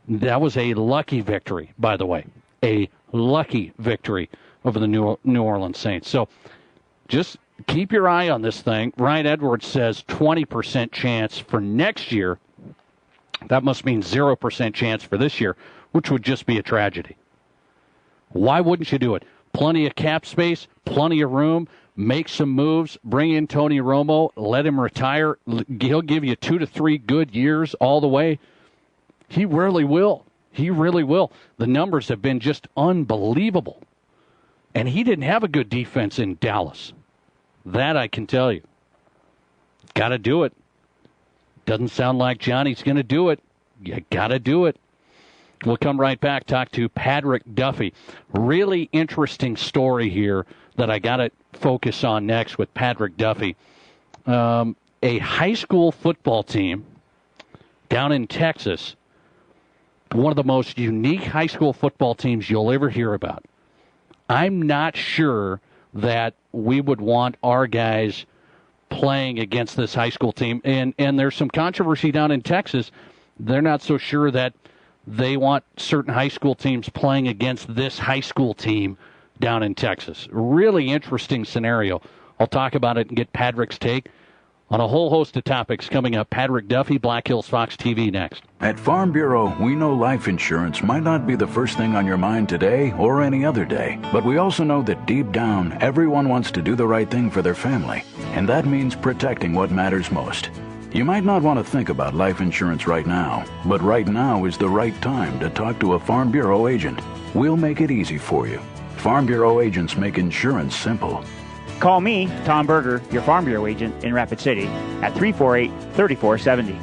S2: That was a lucky victory, by the way. A lucky victory over the New Orleans Saints. So just keep your eye on this thing. Ryan Edwards says 20% chance for next year. That must mean 0% chance for this year, which would just be a tragedy. Why wouldn't you do it? Plenty of cap space, plenty of room, make some moves, bring in Tony Romo, let him retire. He'll give you 2 to 3 good years all the way. He really will. He really will. The numbers have been just unbelievable. And he didn't have a good defense in Dallas. That I can tell you. Got to do it. Doesn't sound like Johnny's going to do it. You got to do it. We'll come right back, talk to Patrick Duffy. Really interesting story here that I got to focus on next with Patrick Duffy. A high school football team down in Texas, one of the most unique high school football teams you'll ever hear about. I'm not sure that we would want our guys playing against this high school team. And there's some controversy down in Texas. They're not so sure that they want certain high school teams playing against this high school team down in Texas. Really interesting scenario. I'll talk about it and get Patrick's take on a whole host of topics coming up. Patrick Duffy, Black Hills Fox TV next.
S19: At Farm Bureau, we know life insurance might not be the first thing on your mind today or any other day, but we also know that deep down, everyone wants to do the right thing for their family, and that means protecting what matters most. You might not want to think about life insurance right now, but right now is the right time to talk to a Farm Bureau agent. We'll make it easy for you. Farm Bureau agents make insurance simple.
S12: Call me, Tom Berger, your Farm Bureau agent in Rapid City, at 348-3470.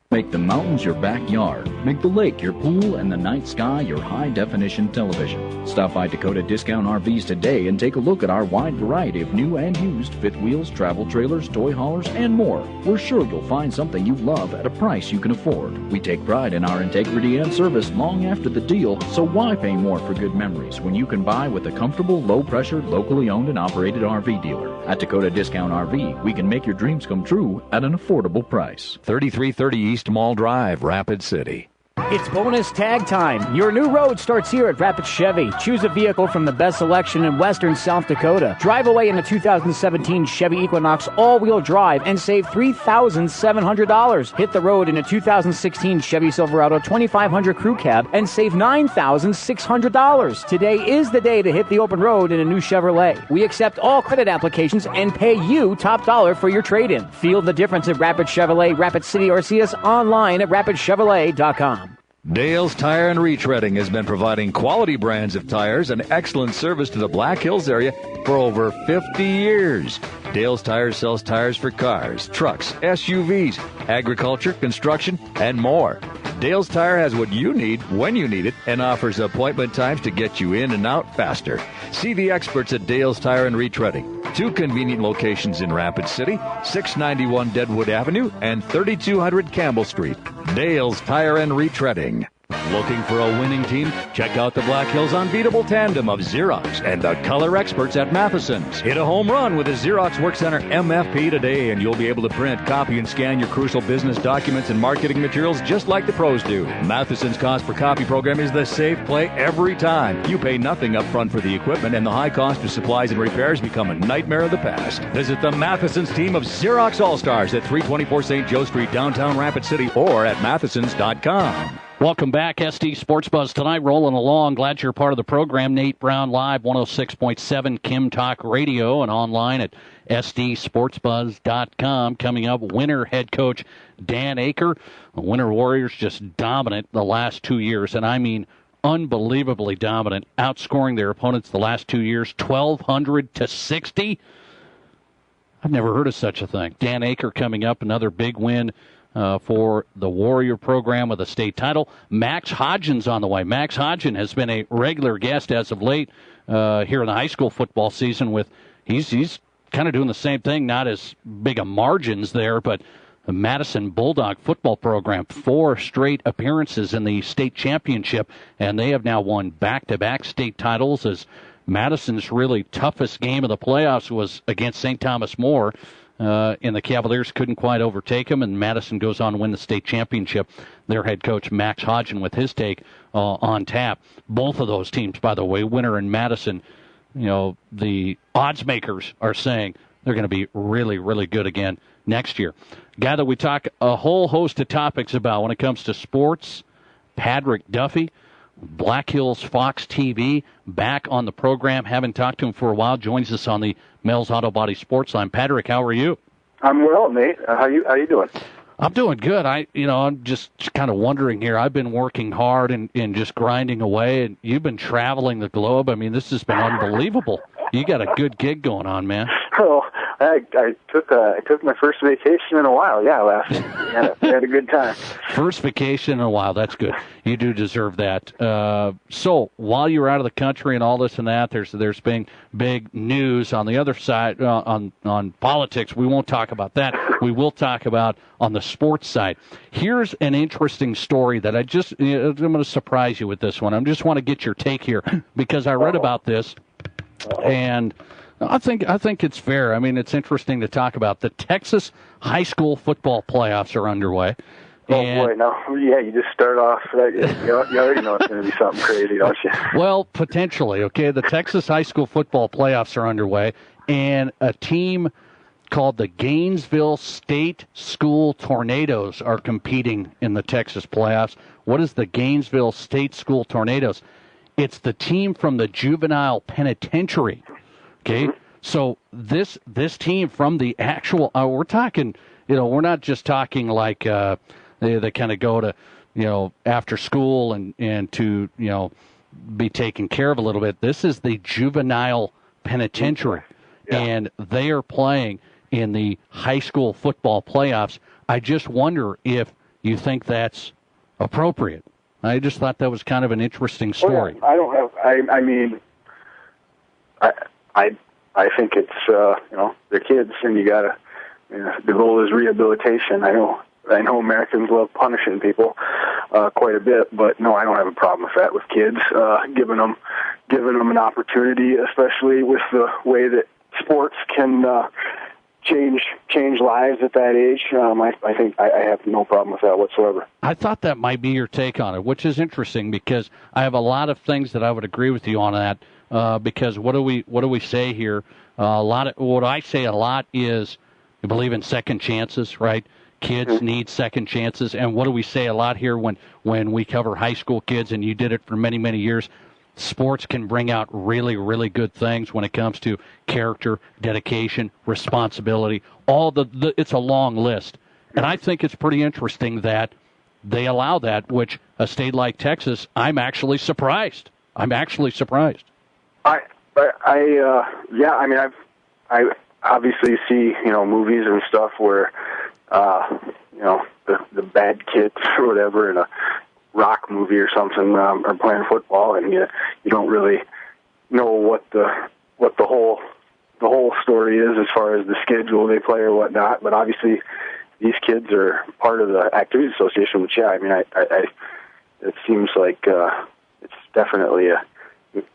S13: Make the mountains your backyard. Make the lake your pool and the night sky your high-definition television. Stop by Dakota Discount RVs today and take a look at our wide variety of new and used fifth wheels, travel trailers, toy haulers, and more. We're sure you'll find something you love at a price you can afford. We take pride in our integrity and service long after the deal, so why pay more for good memories when you can buy with a comfortable, low-pressure, locally owned and operated RV dealer? At Dakota Discount RV, we can make your dreams come true at an affordable price.
S1: 3330 East Mall Drive, Rapid City.
S14: It's bonus tag time. Your new road starts here at Rapid Chevy. Choose a vehicle from the best selection in western South Dakota. Drive away in a 2017 Chevy Equinox all-wheel drive and save $3,700. Hit the road in a 2016 Chevy Silverado 2500 Crew Cab and save $9,600. Today is the day to hit the open road in a new Chevrolet. We accept all credit applications and pay you top dollar for your trade-in. Feel the difference at Rapid Chevrolet, Rapid City, or see us online at rapidchevrolet.com.
S1: Dale's Tire and Retreading has been providing quality brands of tires and excellent service to the Black Hills area for over 50 years. Dale's Tires sells tires for cars, trucks, SUVs, agriculture, construction, and more. Dale's Tire has what you need when you need it and offers appointment times to get you in and out faster. See the experts at Dale's Tire and Retreading. 2 convenient locations in Rapid City, 691 Deadwood Avenue and 3200 Campbell Street. Dale's Tire and Retreading. Looking for a winning team? Check out the Black Hills Unbeatable Tandem of Xerox and the color experts at Matheson's. Hit a home run with the Xerox Workcenter MFP today, and you'll be able to print, copy, and scan your crucial business documents and marketing materials just like the pros do. Matheson's cost per copy program is the safe play every time. You pay nothing up front for the equipment, and the high cost of supplies and repairs become a nightmare of the past. Visit the Matheson's team of Xerox All-Stars at 324 St. Joe Street, downtown Rapid City, or at mathesons.com.
S2: Welcome back, SD Sports Buzz tonight, rolling along. Glad you're part of the program. Nate Brown live, 106.7 Kim Talk Radio, and online at sdsportsbuzz.com. Coming up, Winter head coach Dan Aker. The Winter Warriors just dominant the last 2 years, and I mean unbelievably dominant, outscoring their opponents the last 2 years, 1,200 to 60. I've never heard of such a thing. Dan Aker coming up, another big win for the Warrior program with a state title. Max Hodgins on the way. Max Hodgin has been a regular guest as of late here in the high school football season. He's kind of doing the same thing, not as big a margins there, but the Madison Bulldog football program, 4 straight appearances in the state championship, and they have now won back-to-back state titles, as Madison's really toughest game of the playoffs was against St. Thomas More. And the Cavaliers couldn't quite overtake them, and Madison goes on to win the state championship. Their head coach, Max Hodgin, with his take on tap. Both of those teams, by the way, Winter and Madison, the odds makers are saying they're going to be really, really good again next year. Guy that we talk a whole host of topics about when it comes to sports, Patrick Duffy, Black Hills Fox TV, back on the program. Haven't talked to him for a while. Joins us on the Mel's Auto Body Sports Line. Patrick, how are you?
S20: I'm well, Nate. How you doing?
S2: I'm doing good. I'm just kind of wondering here. I've been working hard and just grinding away, and you've been traveling the globe. I mean, this has been unbelievable. You got a good gig going on, man.
S20: Oh, I took my first vacation in a while. Yeah, last week. Had a good time.
S2: First vacation in a while. That's good. You do deserve that. So while you're out of the country and all this and that, there's been big news on the other side on politics. We won't talk about that. We will talk about on the sports side. Here's an interesting story that I'm going to surprise you with this one. I just want to get your take here because I read about this. And I think it's fair. I mean, it's interesting to talk about. The Texas high school football playoffs are underway.
S20: Boy, now, yeah, you just start off, you already know it's going to be something crazy, don't you?
S2: Well, potentially, okay. The Texas high school football playoffs are underway, and a team called the Gainesville State School Tornadoes are competing in the Texas playoffs. What is the Gainesville State School Tornadoes? It's the team from the juvenile penitentiary. Okay, so this team from the actual, we're talking, we're not just talking like they kind of go to, after school and to, be taken care of a little bit. This is the juvenile penitentiary, and they are playing in the high school football playoffs. I just wonder if you think that's appropriate. I just thought that was kind of an interesting story.
S20: I don't have. I mean, I think it's they're kids, and you gotta. The goal is rehabilitation. I know Americans love punishing people quite a bit, but no, I don't have a problem with that with kids. Giving them an opportunity, especially with the way that sports can change lives at that age. I think I have no problem with that whatsoever.
S2: I thought that might be your take on it, which is interesting because I have a lot of things that I would agree with you on that. Because what do we say here? What I say a lot is you believe in second chances, right? Kids need second chances, and what do we say a lot here when we cover high school kids? And you did it for many, many years. Sports can bring out really, really good things when it comes to character, dedication, responsibility. It's a long list. And I think it's pretty interesting that they allow that, which a state like Texas, I'm actually surprised. I
S20: obviously see, movies and stuff where, the bad kids or whatever in a rock movie or something are playing football, and you don't really know what the whole the whole story is as far as the schedule they play or whatnot. But obviously, these kids are part of the Activities Association, which, yeah, I mean, it seems like it's definitely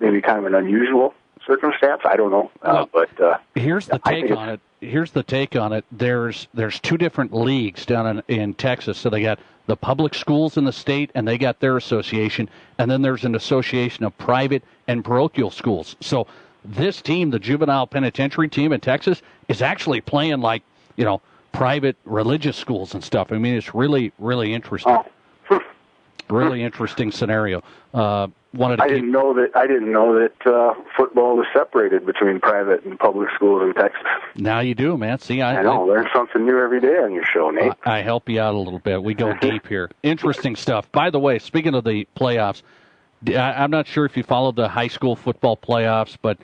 S20: maybe kind of an unusual circumstance. I don't know, but
S2: here's the take on it. Here's the take on it. There's two different leagues down in Texas. So they got the public schools in the state, and they got their association, and then there's an association of private and parochial schools. So this team, the juvenile penitentiary team in Texas, is actually playing like, private religious schools and stuff. I mean, it's really, really interesting. Really interesting scenario. I didn't know
S20: that football was separated between private and public schools in Texas.
S2: Now you do, man. See, I
S20: learn something new every day on your show, Nate.
S2: I help you out a little bit. We go deep here. Interesting stuff. By the way, speaking of the playoffs, I'm not sure if you followed the high school football playoffs, but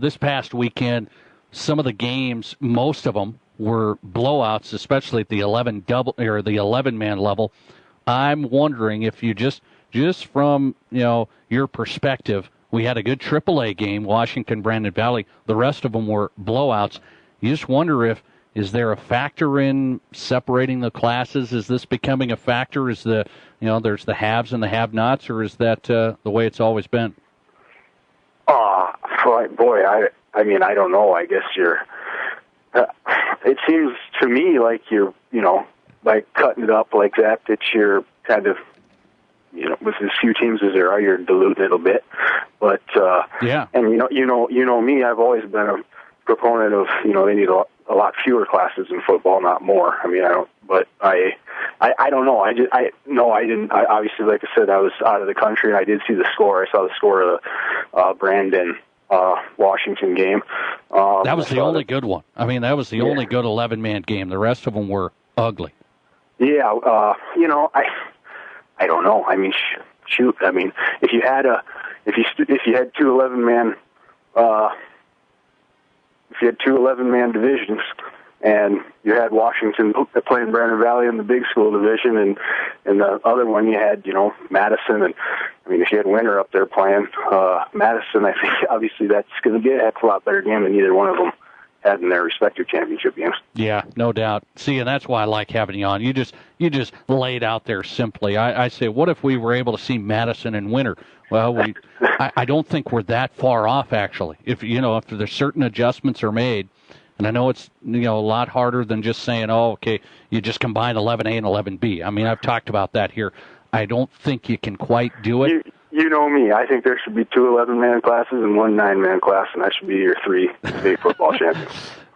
S2: this past weekend, some of the games, most of them were blowouts, especially at the 11-man level. I'm wondering if you just from your perspective, we had a good AAA game, Washington, Brandon Valley. The rest of them were blowouts. You just wonder is there a factor in separating the classes? Is this becoming a factor? Is there's the haves and the have-nots, or is that the way it's always been?
S20: Boy, I mean, I don't know. I guess it seems to me like you're, by cutting it up like that you're kind of, with as few teams as there are, you're diluting it a bit. But
S2: yeah,
S20: and you know me, I've always been a proponent of, they need a lot fewer classes in football, not more. I mean, I don't know. I didn't. Obviously, like I said, I was out of the country, and I did see the score. I saw the score of the Brandon Washington game.
S2: That was the only good one. I mean, that was the only good 11-man game. The rest of them were ugly.
S20: Yeah, I don't know. I mean, shoot. I mean, if you had two 11-man divisions, and you had Washington playing Brandon Valley in the big school division, and the other one you had, Madison, and I mean, if you had Winter up there playing Madison, I think obviously that's going to be a lot better game than either one of them had in their respective championship games.
S2: Yeah, no doubt. See, and that's why I like having you on. You just lay it out there simply. I say, what if we were able to see Madison and Winter? Well, I don't think we're that far off, actually. If there's certain adjustments are made, and I know it's a lot harder than just saying, okay, you just combine 11A and 11B. I mean, I've talked about that here. I don't think you can quite do it.
S20: You know me. I think there should be two 11-man classes and one 9-man class, and that should be your three state football champions.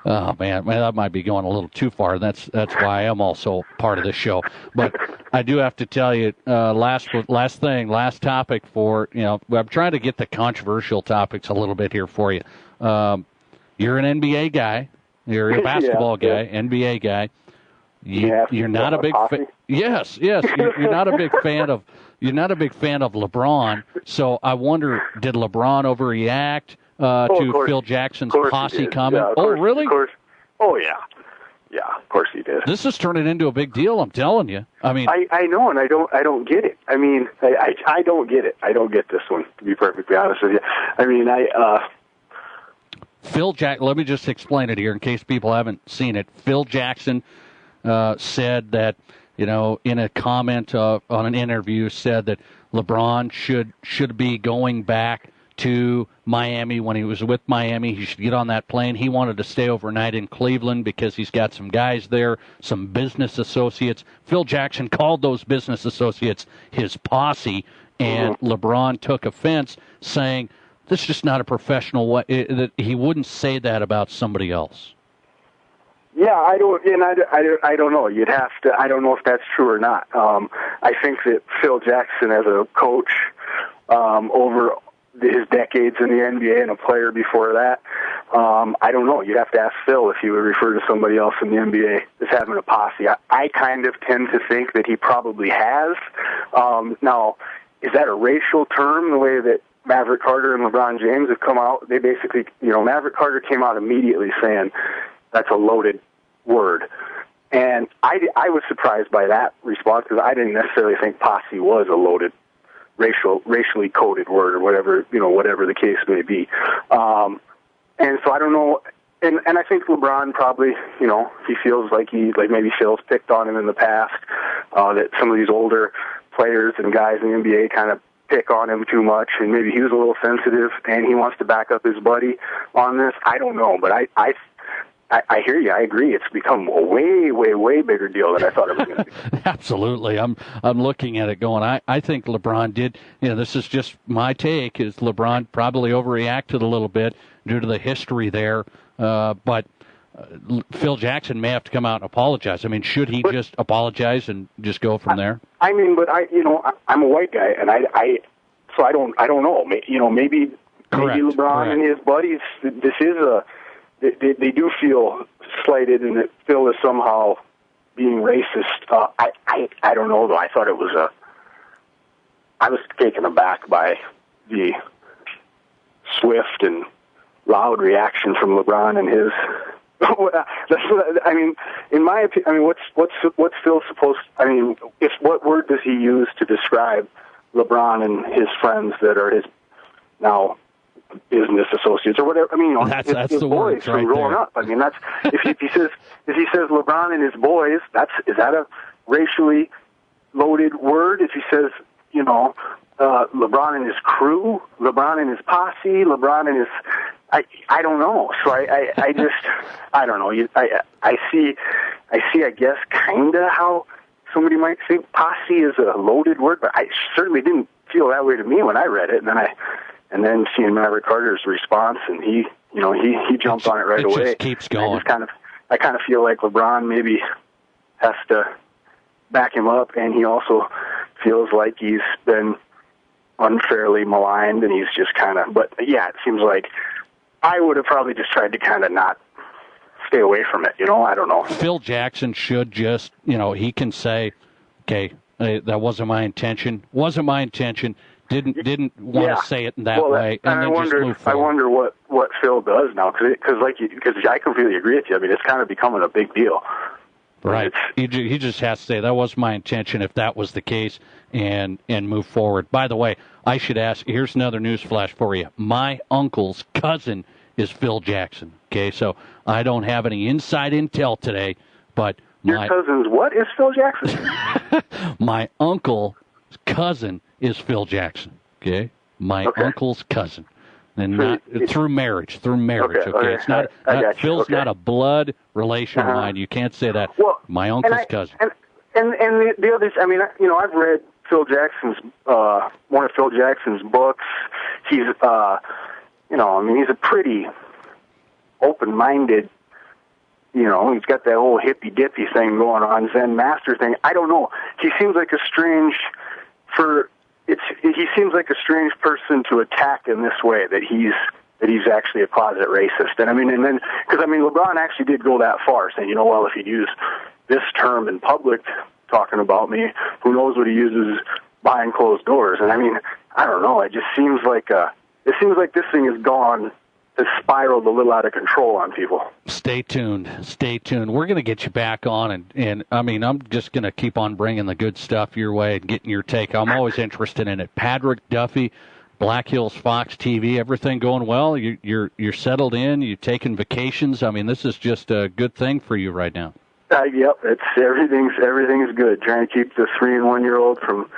S2: Oh, man, that might be going a little too far. That's why I am also part of this show. But I do have to tell you, last topic for, I'm trying to get the controversial topics a little bit here for you. You're an NBA guy. You're a basketball guy, NBA guy. You're not a big fan. Yes. You're not a big fan of. You're not a big fan of LeBron. So I wonder, did LeBron overreact to Phil Jackson's posse comment? Really?
S20: Of course. Oh yeah. Yeah, of course he did.
S2: This is turning into a big deal. I'm telling you. I mean,
S20: I know, and I don't get it. I mean, I don't get it. I don't get this one, to be perfectly honest with you. I mean,
S2: Phil Jackson. Let me just explain it here in case people haven't seen it. Phil Jackson said that, in a comment on an interview, said that LeBron should be going back to Miami. When he was with Miami, he should get on that plane. He wanted to stay overnight in Cleveland because he's got some guys there, some business associates. Phil Jackson called those business associates his posse, and LeBron took offense, saying this is just not a professional way. That he wouldn't say that about somebody else.
S20: Yeah, I don't know. You'd have to. I don't know if that's true or not. I think that Phil Jackson, as a coach over his decades in the NBA and a player before that, I don't know. You'd have to ask Phil if he would refer to somebody else in the NBA as having a posse. I kind of tend to think that he probably has. Now, is that a racial term, the way that Maverick Carter and LeBron James have come out? They basically, Maverick Carter came out immediately saying that's a loaded word. And I was surprised by that response because I didn't necessarily think posse was a loaded racially coded word or whatever the case may be. And And so I don't know. And I think LeBron probably, he feels like maybe Phil's picked on him in the past, that some of these older players and guys in the NBA kind of pick on him too much, and maybe he was a little sensitive, and he wants to back up his buddy on this. I don't know, but I hear you. I agree. It's become a way, way, way bigger deal than I thought it was going to be.
S2: Absolutely. I'm looking at it going, I think LeBron did, this is just my take, is LeBron probably overreacted a little bit due to the history there. But Phil Jackson may have to come out and apologize. I mean, should he just apologize and just go from there?
S20: I mean, but I'm a white guy, and so I don't know. Maybe LeBron and his buddies, this is they do feel slighted, and that Phil is somehow being racist. I don't know though. I thought it was I was taken aback by the swift and loud reaction from LeBron and his. I mean, in my opinion, what's Phil supposed? I mean, what word does he use to describe LeBron and his friends that are his now business associates or whatever? I mean,
S2: that's
S20: his
S2: the
S20: boys
S2: words
S20: from
S2: right
S20: growing
S2: there.
S20: up. I mean, that's if he says LeBron and his boys, is that a racially loaded word? If he says LeBron and his crew, LeBron and his posse, LeBron and his I don't know. So I just I don't know. I see I guess kinda how somebody might think posse is a loaded word, but I certainly didn't feel that way to me when I read it. And then seeing Maverick Carter's response, and he jumped on it right away.
S2: It just keeps going.
S20: I kind of feel like LeBron maybe has to back him up, and he also feels like he's been unfairly maligned, and he's just but yeah, it seems like I would have probably just tried to kind of not stay away from it, I don't know.
S2: Phil Jackson should just, he can say, okay, that wasn't my intention. Wasn't my intention. Didn't want to say it in that way, and then just move forward.
S20: I wonder what Phil does now, because I completely agree with you. I mean, it's kind of becoming a big deal.
S2: Right. He just has to say, that was my intention, if that was the case, and move forward. By the way, I should ask, here's another news flash for you. My uncle's cousin is Phil Jackson. Okay, so I don't have any inside intel today, but
S20: your cousin's what is Phil Jackson?
S2: My uncle's cousin is Phil Jackson. Okay, my uncle's cousin, and not through marriage. Okay, it's not Phil's not a blood relation of mine. You can't say that. Well, my uncle's cousin.
S20: And the others. I mean, I've read Phil Jackson's one of Phil Jackson's books. He's he's a pretty open-minded. He's got that whole hippy-dippy thing going on, Zen master thing. I don't know. He seems like a strange person to attack in this way, that he's actually a closet racist. And because LeBron actually did go that far, saying, if he'd use this term in public talking about me, who knows what he uses behind closed doors. And I don't know. It just seems like this thing has spiraled a little out of control on people.
S2: Stay tuned. We're going to get you back on, and I'm just going to keep on bringing the good stuff your way and getting your take. I'm always interested in it. Patrick Duffy, Black Hills Fox TV, everything going well? You're settled in? You taking vacations? This is just a good thing for you right now.
S20: Yep, everything's good. Trying to keep the 3 and 1 year old from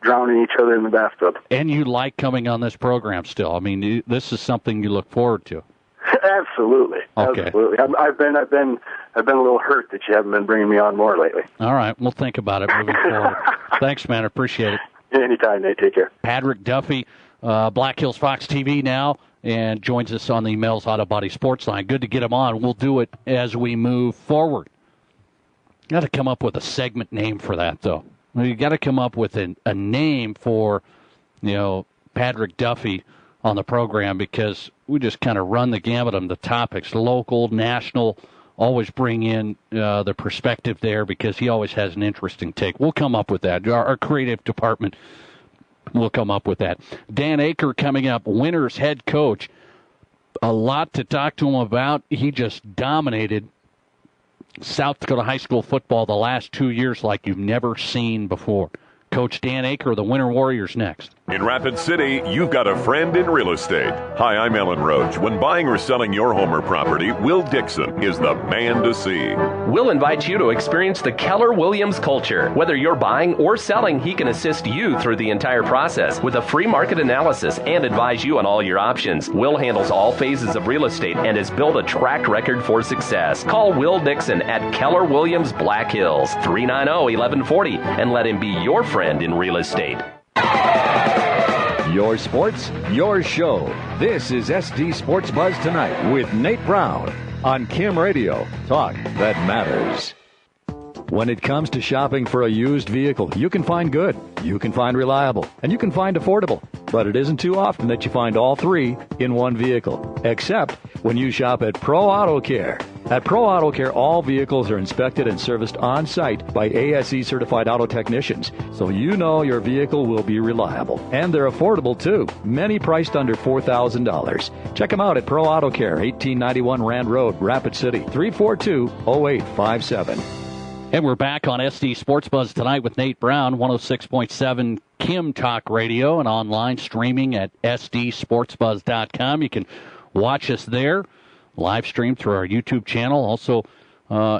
S20: drowning each other in the bathtub.
S2: And you like coming on this program still? This is something you look forward to.
S20: Absolutely.
S2: Okay.
S20: Absolutely. I've been a little hurt that you haven't been bringing me on more lately.
S2: All right, we'll think about it moving forward. Thanks, man. I appreciate it.
S20: Anytime, Nate. Take care.
S2: Patrick Duffy, Black Hills Fox TV now, and joins us on the Mel's Auto Body Sports Line. Good to get him on. We'll do it as we move forward. Got to come up with a segment name for that, though. You got to come up with a name for, Patrick Duffy on the program, because we just kind of run the gamut of the topics, local, national, always bring in the perspective there, because he always has an interesting take. We'll come up with that. Our creative department will come up with that. Dan Aker coming up, Winners head coach. A lot to talk to him about. He just dominated South Dakota high school football the last 2 years like you've never seen before. Coach Dan Aker of the Winter Warriors next.
S6: In Rapid City, you've got a friend in real estate. Hi, I'm Ellen Roach. When buying or selling your home or property, Will Dixon is the man to see.
S7: Will invites you to experience the Keller Williams culture. Whether you're buying or selling, he can assist you through the entire process with a free market analysis and advise you on all your options. Will handles all phases of real estate and has built a track record for success. Call Will Dixon at Keller Williams Black Hills, 390-1140, and let him be your friend in real estate.
S1: Your sports, your show. This is SD Sports Buzz Tonight with Nate Brown on Kim Radio. Talk that matters. When it comes to shopping for a used vehicle, you can find good, you can find reliable, and you can find affordable. But it isn't too often that you find all three in one vehicle, except when you shop at Pro Auto Care. At Pro Auto Care, all vehicles are inspected and serviced on-site by ASE certified auto technicians, so you know your vehicle will be reliable. And they're affordable, too, many priced under $4,000. Check them out at Pro Auto Care, 1891 Rand Road, Rapid City, 342-0857.
S2: And we're back on SD Sports Buzz tonight with Nate Brown, 106.7 Kim Talk Radio, and online streaming at sdsportsbuzz.com. You can watch us there, live stream through our YouTube channel, also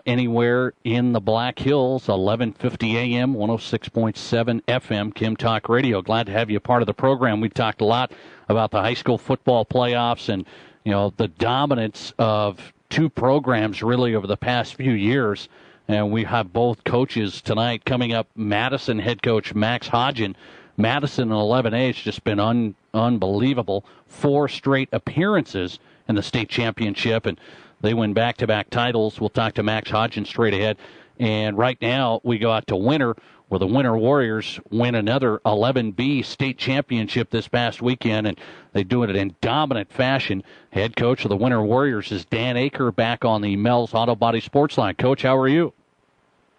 S2: anywhere in the Black Hills, 1150 AM, 106.7 FM, Kim Talk Radio. Glad to have you a part of the program. We've talked a lot about the high school football playoffs and, you know, the dominance of two programs really over the past few years. And we have both coaches tonight coming up. Madison head coach Max Hodgen. Madison in 11A has just been unbelievable. 4 straight appearances in the state championship, and they win back-to-back titles. We'll talk to Max Hodgen straight ahead. And right now we go out to Winter, where the Winter Warriors win another 11B state championship this past weekend, and they do it in dominant fashion. Head coach of the Winter Warriors is Dan Aker, back on the Mel's Auto Body Sports Line. Coach, how are you?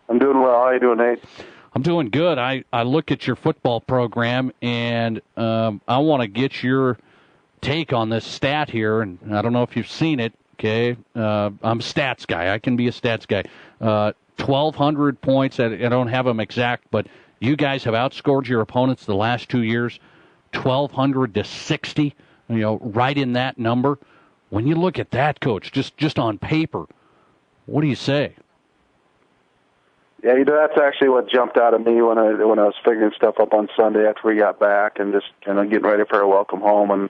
S20: I'm doing well. How are you doing, Nate?
S2: I'm doing good. I look at your football program, and I want to get your take on this stat here, and I don't know if you've seen it, okay? I'm a stats guy. I can be a stats guy. 1,200 points. I don't have them exact, but you guys have outscored your opponents the last 2 years, 1,200 to 60, right in that number. When you look at that, Coach, just on paper, what do you say?
S20: Yeah, that's actually what jumped out at me when I was figuring stuff up on Sunday after we got back and just kind of getting ready for our welcome home, and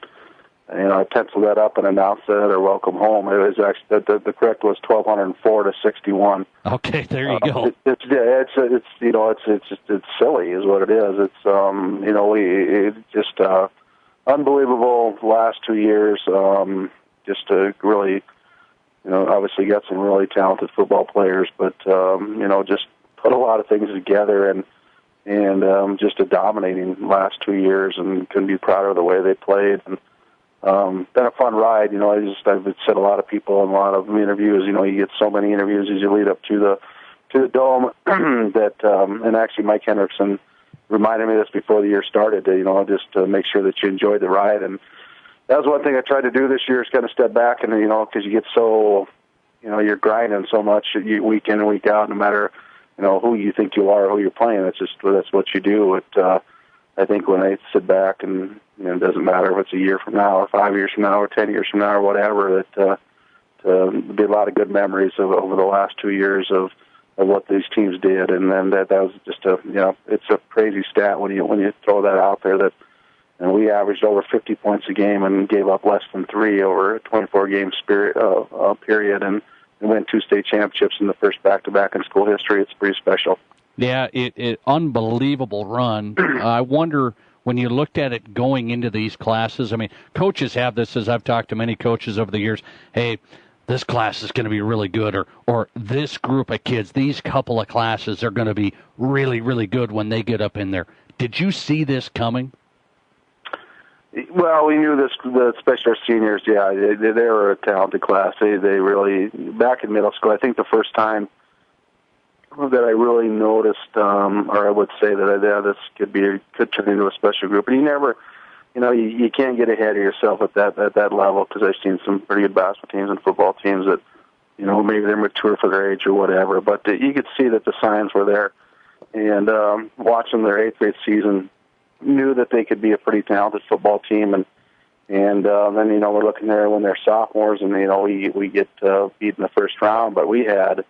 S20: I penciled that up and announced it at our welcome home. It was actually the correct was 1,204 to 61.
S2: Okay, there you go.
S20: It's silly, is what it is. It's just unbelievable last 2 years. Just to really, obviously got some really talented football players, but just put a lot of things together and just a dominating last 2 years, and couldn't be prouder of the way they played. And been a fun ride. I've said a lot of people in a lot of interviews. You get so many interviews as you lead up to the dome that and actually Mike Hendrickson reminded me of this before the year started. Just to make sure that you enjoyed the ride. And that was one thing I tried to do this year, is kind of step back and because you get so you're grinding so much week in and week out, no matter who you think you are or who you're playing. That's what you do. I think when I sit back and it doesn't matter if it's a year from now or 5 years from now or 10 years from now or whatever, that there'll be a lot of good memories over the last 2 years of what these teams did. And then that was just it's a crazy stat when you throw that out there, that we averaged over 50 points a game and gave up less than 3 over a 24-game period, and win 2 state championships in the first back-to-back in school history. It's pretty special.
S2: Yeah, it unbelievable run. I wonder, when you looked at it going into these classes, I mean, coaches have this, as I've talked to many coaches over the years, hey, this class is going to be really good, or this group of kids, these couple of classes are going to be really, really good when they get up in there. Did you see this coming?
S20: Well, we knew this, especially our seniors. Yeah, they were a talented class. They really, back in middle school, I think the first time that I really noticed, or I would say that this could turn into a special group. And you never, you can't get ahead of yourself at that level, because I've seen some pretty good basketball teams and football teams that, maybe they're mature for their age or whatever. But you could see that the signs were there. and watching their 8th grade season, knew that they could be a pretty talented football team. And then, we're looking there when they're sophomores, and, we get beat in the first round. But it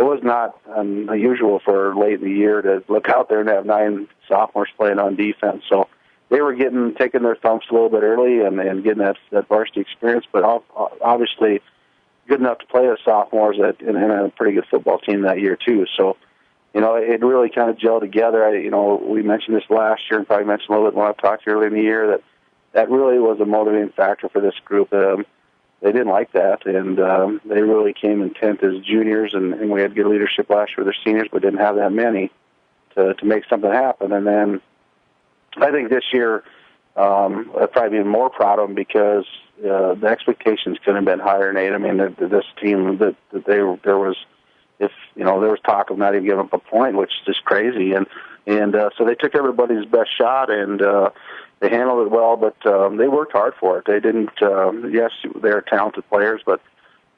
S20: was not unusual for late in the year to look out there and have 9 sophomores playing on defense. So they were taking their thumps a little bit early and getting that varsity experience, but obviously good enough to play as sophomores and a pretty good football team that year too. So, it really kind of gelled together. We mentioned this last year and probably mentioned a little bit when I talked to you earlier in the year that really was a motivating factor for this group. They didn't like that, and they really came intent as juniors, and we had good leadership last year with their seniors, but didn't have that many to make something happen. And then I think this year I'd probably be more proud of them because the expectations couldn't have been higher, Nate. I mean, this team there was talk of not even giving up a point, which is just crazy, and so they took everybody's best shot, and they handled it well, but they worked hard for it. They didn't. Yes, they're talented players, but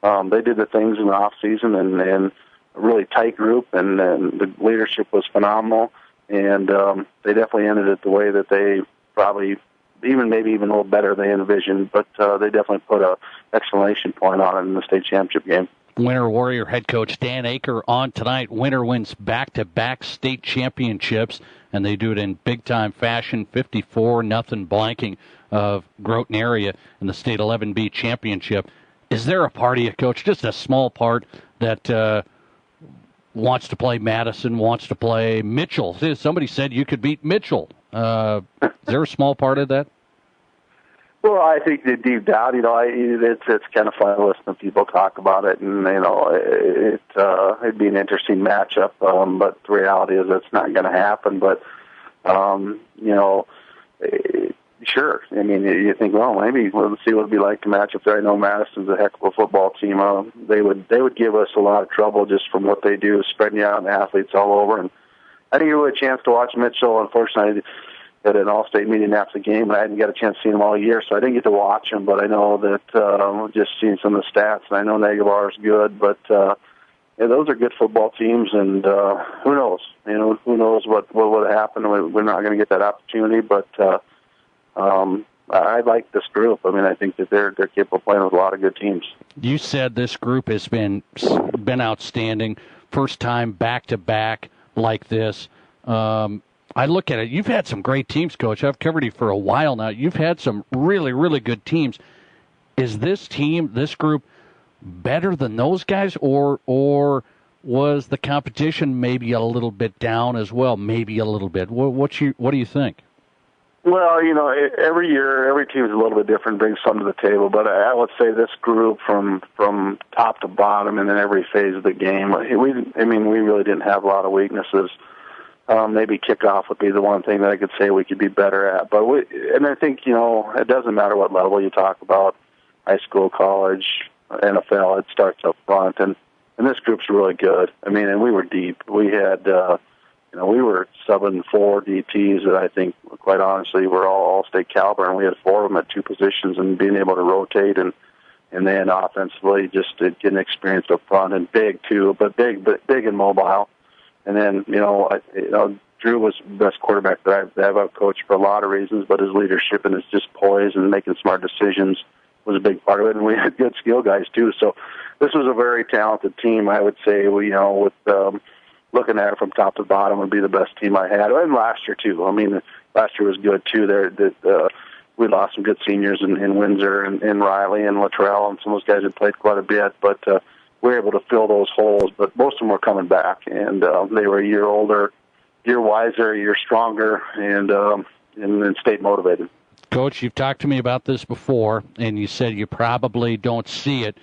S20: they did the things in the off season and a really tight group, and the leadership was phenomenal. And they definitely ended it the way that they probably, maybe even a little better than they envisioned, but they definitely put an exclamation point on it in the state championship game.
S2: Winter Warrior head coach Dan Aker on tonight. Winter wins back-to-back state championships, and they do it in big-time fashion, 54-0 blanking of Groton area in the state 11B championship. Is there a part of you, Coach, just a small part, that wants to play Madison, wants to play Mitchell? Somebody said you could beat Mitchell. Is there a small part of that?
S20: Well, I think that deep down, it's kind of fun to listen to people talk about it, and it'd be an interesting matchup. But the reality is it's not going to happen. But sure. I mean, you think, well, maybe we'll see what it'd be like to match up there. I know Madison's a heck of a football team. They would give us a lot of trouble just from what they do, spreading out the athletes all over. And I didn't get a chance to watch Mitchell. Unfortunately, at an all-state meeting after the game, and I didn't get a chance to see them all year, so I didn't get to watch them. But I know that just seeing some of the stats, and I know Negavar is good, but those are good football teams, and who knows? Who knows what would happen? We're not going to get that opportunity, but I like this group. I mean, I think that they're capable of playing with a lot of good teams.
S2: You said this group has been outstanding. First time back-to-back like this. I look at it. You've had some great teams, Coach. I've covered you for a while now. You've had some really, really good teams. Is this group, better than those guys, or was the competition maybe a little bit down as well? Maybe a little bit. What do you think?
S20: Well, every year, every team is a little bit different, brings something to the table. But I would say this group, from top to bottom, and in every phase of the game, we really didn't have a lot of weaknesses. Maybe kickoff would be the one thing that I could say we could be better at. But I think, it doesn't matter what level you talk about, high school, college, NFL, it starts up front. And this group's really good. I mean, and we were deep. We had, we were subbing 4 DTs that I think, quite honestly, were all state caliber, and we had 4 of them at 2 positions, and being able to rotate and then offensively just getting experience up front, and big too, but big and mobile. And then, Drew was the best quarterback that I've coached for a lot of reasons, but his leadership and his just poise and making smart decisions was a big part of it. And we had good skill guys too. So this was a very talented team. I would say with looking at it from top to bottom, would be the best team I had. And last year too. I mean, last year was good too. We lost some good seniors in Windsor and Riley and Luttrell, and some of those guys had played quite a bit, but we were able to fill those holes. But most of them were coming back, and they were a year older, year wiser, a year stronger, and stayed motivated.
S2: Coach, you've talked to me about this before, and you said you probably don't see it,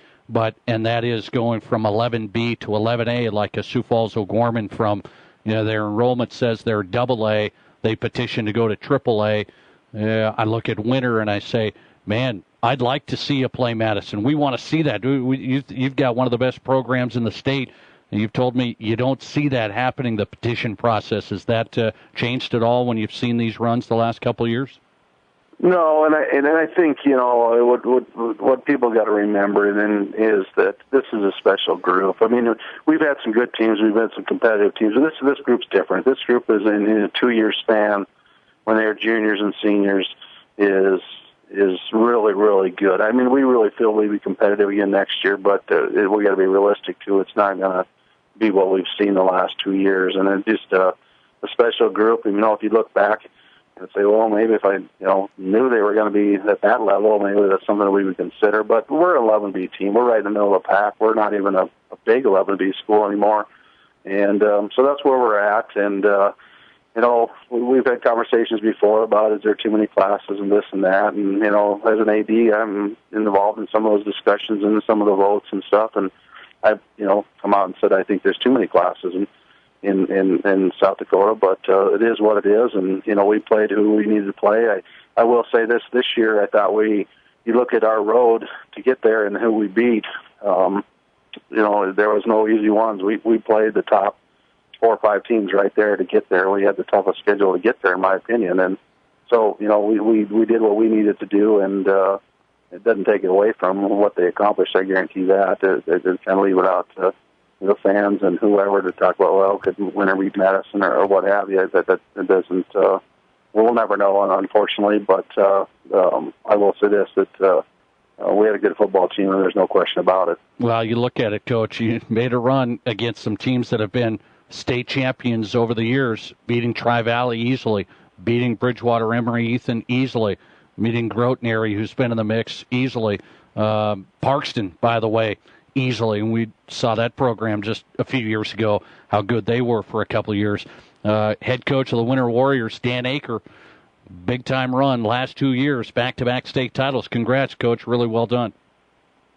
S2: and that is going from 11B to 11A, like a Sioux Falls O'Gorman from, their enrollment says they're AA, they petition to go to AAA. I look at Winter and I say, man, I'd like to see you play Madison. We want to see that. You've got one of the best programs in the state, and you've told me you don't see that happening, the petition process. Has that changed at all when you've seen these runs the last couple of years?
S20: No, and I think, you know, what people got to remember then is that this is a special group. I mean, we've had some good teams, we've had some competitive teams, but this group's different. This group is in a 2-year span when they're juniors and seniors is really, really good. I mean, we really feel we'll be competitive again next year, but we got to be realistic too. It's not going to be what we've seen the last 2 years, and it's just a special group. And, you know, if you look back and say, well, maybe if I, knew they were going to be at that level, maybe that's something that we would consider. But we're an 11B team. We're right in the middle of the pack. We're not even a big 11B school anymore. And so that's where we're at. And, we've had conversations before about is there too many classes and this and that. And, as an AD, I'm involved in some of those discussions and some of the votes and stuff. And I've, come out and said I think there's too many classes in South Dakota, but it is what it is, and we played who we needed to play. I will say this year, I thought you look at our road to get there and who we beat. There was no easy ones. We played the top 4 or 5 teams right there to get there. We had the toughest schedule to get there, in my opinion, and so we did what we needed to do, and it doesn't take it away from what they accomplished. I guarantee that. They kind of leave it out to the fans and whoever to talk about, well, could winner beat Madison or what have you. That doesn't, we'll never know, unfortunately, but I will say this, that we had a good football team, and there's no question about it.
S2: Well, you look at it, Coach, you made a run against some teams that have been state champions over the years, beating Tri-Valley easily, beating Bridgewater Emory-Ethan easily, beating Grotenary, who's been in the mix, easily. Parkston, by the way, easily, and we saw that program just a few years ago, how good they were for a couple of years. Head coach of the Winter Warriors, Dan Aker, big-time run, last 2 years, back-to-back state titles. Congrats, Coach. Really well done.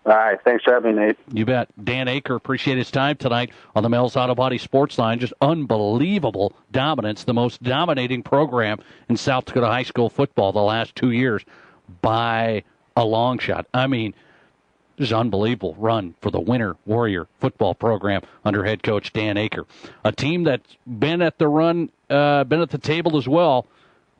S20: All right. Thanks for having me, Nate.
S2: You bet. Dan Aker, appreciate his time tonight on the Mel's Auto Body Sports Line. Just unbelievable dominance, the most dominating program in South Dakota high school football the last 2 years by a long shot. I mean, this is an unbelievable run for the Winter Warrior football program under head coach Dan Aker. A team that's been at the table as well,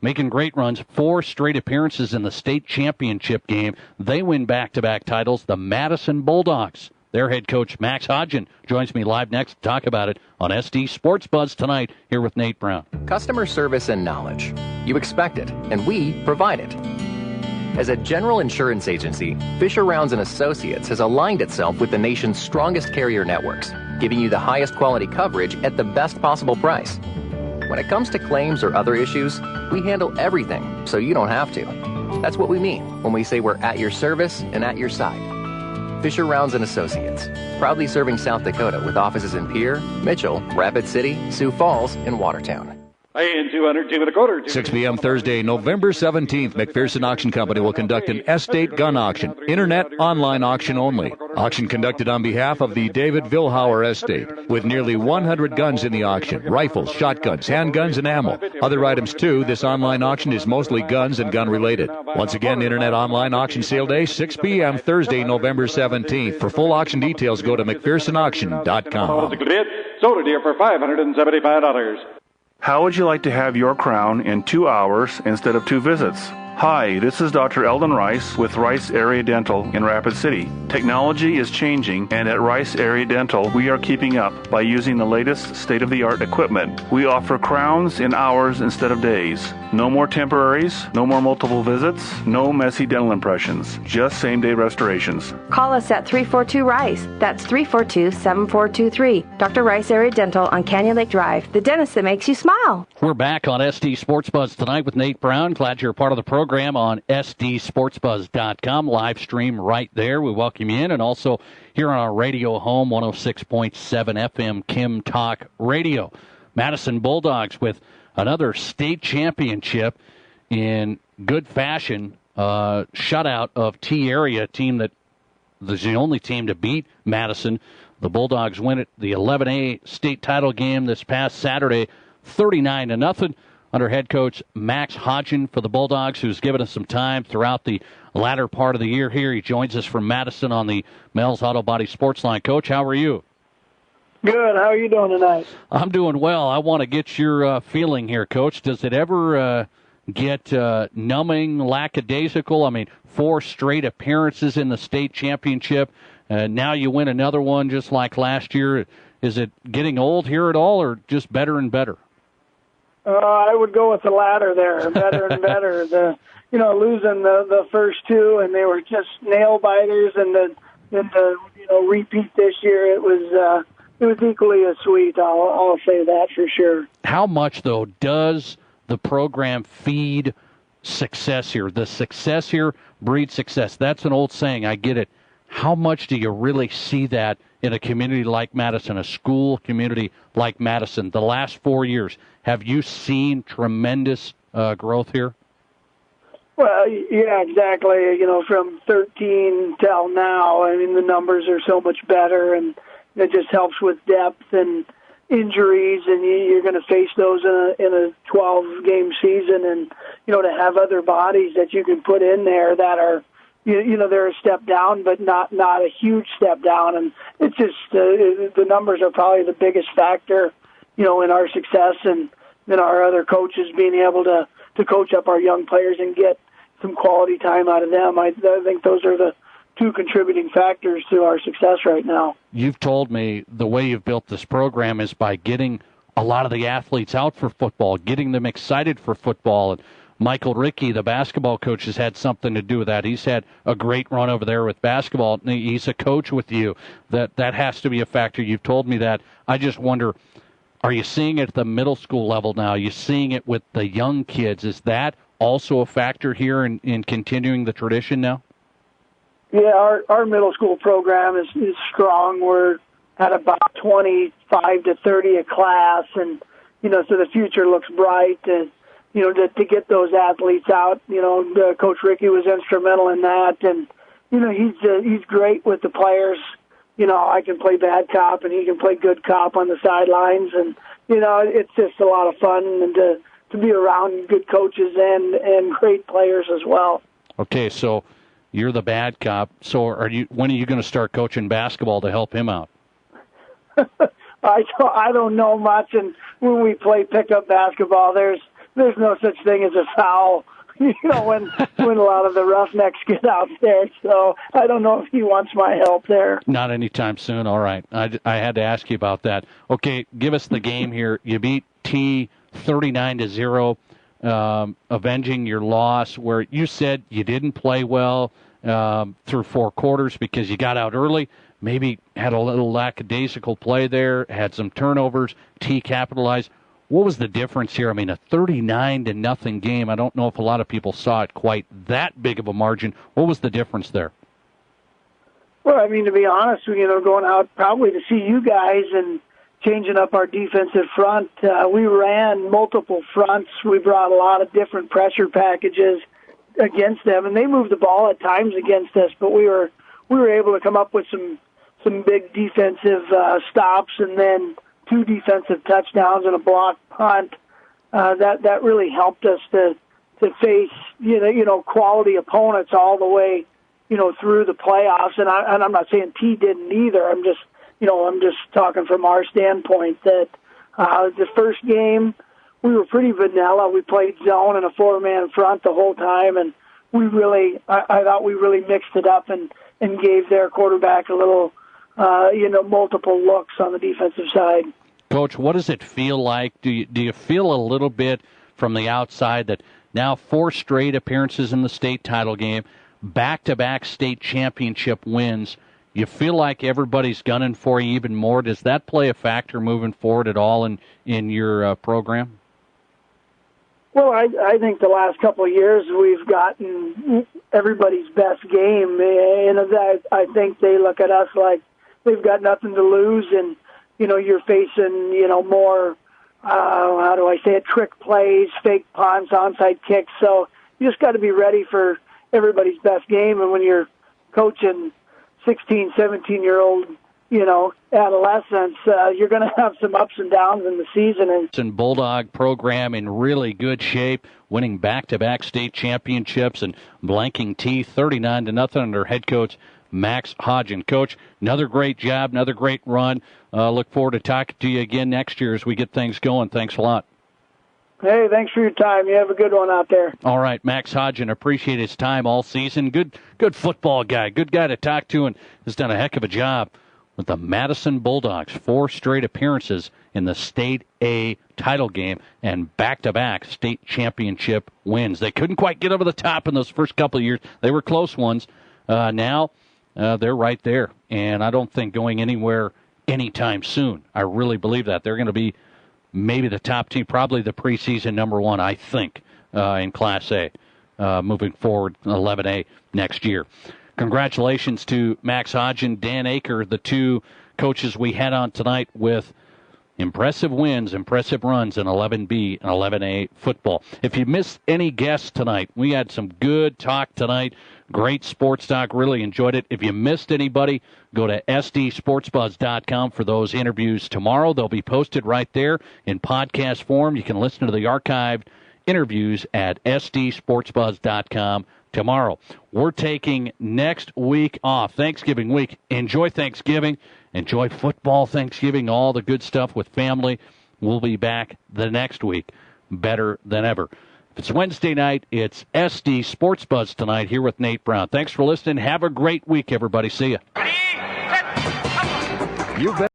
S2: making great runs, 4 straight appearances in the state championship game. They win back-to-back titles, the Madison Bulldogs. Their head coach, Max Hodgen, joins me live next to talk about it on SD Sports Buzz tonight, here with Nate Brown.
S5: Customer service and knowledge. You expect it, and we provide it. As a general insurance agency, Fisher Rounds & Associates has aligned itself with the nation's strongest carrier networks, giving you the highest quality coverage at the best possible price. When it comes to claims or other issues, we handle everything so you don't have to. That's what we mean when we say we're at your service and at your side. Fisher Rounds & Associates, proudly serving South Dakota with offices in Pierre, Mitchell, Rapid City, Sioux Falls, and Watertown.
S8: Paying 200, 2.25.
S1: 6 p.m. Thursday, November 17th, McPherson Auction Company will conduct an estate gun auction, internet online auction only. Auction conducted on behalf of the David Vilhauer Estate, with nearly 100 guns in the auction, rifles, shotguns, handguns, and ammo. Other items, too. This online auction is mostly guns and gun-related. Once again, internet online auction sale day, 6 p.m. Thursday, November 17th. For full auction details, go to McPhersonAuction.com.
S8: Sold here for $575.
S10: How would you like to have your crown in 2 hours instead of 2 visits? Hi, this is Dr. Eldon Rice with Rice Area Dental in Rapid City. Technology is changing, and at Rice Area Dental, we are keeping up by using the latest state-of-the-art equipment. We offer crowns in hours instead of days. No more temporaries, no more multiple visits, no messy dental impressions, just same-day restorations.
S11: Call us at 342-RICE. That's 342-7423. Dr. Rice Area Dental on Canyon Lake Drive, the dentist that makes you smile.
S2: We're back on SD Sports Buzz tonight with Nate Brown. Glad you're a part of the program on SDSportsBuzz.com. Live stream right there. We welcome you in. And also here on our radio home, 106.7 FM Kim Talk Radio. Madison Bulldogs with another state championship in good fashion. Shutout of T-Area, a team that is the only team to beat Madison. The Bulldogs win it, the 11A state title game this past Saturday, 39-0. Under head coach Max Hodgen for the Bulldogs, who's given us some time throughout the latter part of the year here. He joins us from Madison on the Mel's Auto Body Sports Line. Coach, how are you?
S21: Good. How are you doing tonight?
S2: I'm doing well. I want to get your feeling here, Coach. Does it ever get numbing, lackadaisical? I mean, 4 straight appearances in the state championship. Now you win another one just like last year. Is it getting old here at all, or just better and better?
S21: I would go with the latter there, better and better. Losing the first 2, and they were just nail biters, and the repeat this year, it was equally as sweet. I'll say that for sure.
S2: How much though does the program feed success here? The success here breeds success. That's an old saying. I get it. How much do you really see that in a community like Madison, a school community like Madison? The last 4 years, have you seen tremendous growth here?
S21: Well, yeah, exactly. From 13 till now, I mean, the numbers are so much better, and it just helps with depth and injuries, and you're going to face those in a 12-game season, and to have other bodies that you can put in there that are, they're a step down, but not a huge step down, and it's just the numbers are probably the biggest factor, in our success, and then our other coaches being able to coach up our young players and get some quality time out of them. I think those are the 2 contributing factors to our success right now.
S2: You've told me the way you've built this program is by getting a lot of the athletes out for football, getting them excited for football. And Michael Rickey, the basketball coach, has had something to do with that. He's had a great run over there with basketball. He's a coach with you. That has to be a factor. You've told me that. I just wonder, are you seeing it at the middle school level now? Are you seeing it with the young kids? Is that also a factor here in continuing the tradition now?
S21: Yeah, our middle school program is strong. We're at about 25 to 30 a class, and so the future looks bright. And to get those athletes out, Coach Rickey was instrumental in that, and he's great with the players. I can play bad cop, and he can play good cop on the sidelines, and it's just a lot of fun, and to be around good coaches and great players as well.
S2: Okay, so you're the bad cop. So when are you going to start coaching basketball to help him out?
S21: I don't know much, and when we play pickup basketball, there's no such thing as a foul. When a lot of the roughnecks get out there. So I don't know if he wants my help there.
S2: Not anytime soon. All right. I had to ask you about that. Okay, give us the game here. You beat T 39-0, avenging your loss, where you said you didn't play well through 4 quarters because you got out early. Maybe had a little lackadaisical play there, had some turnovers. T capitalized. What was the difference here? I mean, a 39-0 game. I don't know if a lot of people saw it quite that big of a margin. What was the difference there?
S21: Well, I mean, to be honest, going out probably to see you guys and changing up our defensive front. We ran multiple fronts. We brought a lot of different pressure packages against them, and they moved the ball at times against us. But we were able to come up with some big defensive stops, and then 2 defensive touchdowns and a blocked punt. That really helped us to face quality opponents all the way through the playoffs. And I'm not saying T didn't either. I'm just talking from our standpoint that the first game we were pretty vanilla. We played zone and a 4-man front the whole time, and I thought we really mixed it up and gave their quarterback a little multiple looks on the defensive side.
S2: Coach, what does it feel like? Do you feel a little bit from the outside that now 4 straight appearances in the state title game, back-to-back state championship wins, you feel like everybody's gunning for you even more? Does that play a factor moving forward at all in your program?
S21: Well, I think the last couple of years we've gotten everybody's best game, and I think they look at us like they've got nothing to lose, and you're facing more how do I say it, trick plays, fake punts, onside kicks. So you just got to be ready for everybody's best game, and when you're coaching 16, 17-year-old adolescents, you're going to have some ups and downs in the season.
S2: And Bulldog program in really good shape, winning back-to-back state championships and blanking T 39-0 under head coach Max Hodgen. Coach, another great job, another great run. Look forward to talking to you again next year as we get things going. Thanks a lot.
S21: Hey, thanks for your time. You have a good one out there.
S2: All right, Max Hodgin, appreciate his time all season. Good football guy. Good guy to talk to, and has done a heck of a job with the Madison Bulldogs. 4 straight appearances in the State A title game and back-to-back state championship wins. They couldn't quite get over the top in those first couple of years. They were close ones. Now they're right there, and I don't think going anywhere anytime soon. I really believe that. They're going to be maybe the top team, probably the preseason number 1, I think, in Class A, moving forward 11A next year. Congratulations to Max Hodgin, Dan Aker, the 2 coaches we had on tonight with impressive wins, impressive runs in 11B and 11A football. If you missed any guests tonight, we had some good talk tonight. Great sports talk. Really enjoyed it. If you missed anybody, go to sdsportsbuzz.com for those interviews tomorrow. They'll be posted right there in podcast form. You can listen to the archived interviews at sdsportsbuzz.com tomorrow. We're taking next week off, Thanksgiving week. Enjoy Thanksgiving. Enjoy football Thanksgiving, all the good stuff with family. We'll be back the next week better than ever. If it's Wednesday night, it's SD Sports Buzz tonight here with Nate Brown. Thanks for listening. Have a great week, everybody. See ya.
S1: You bet.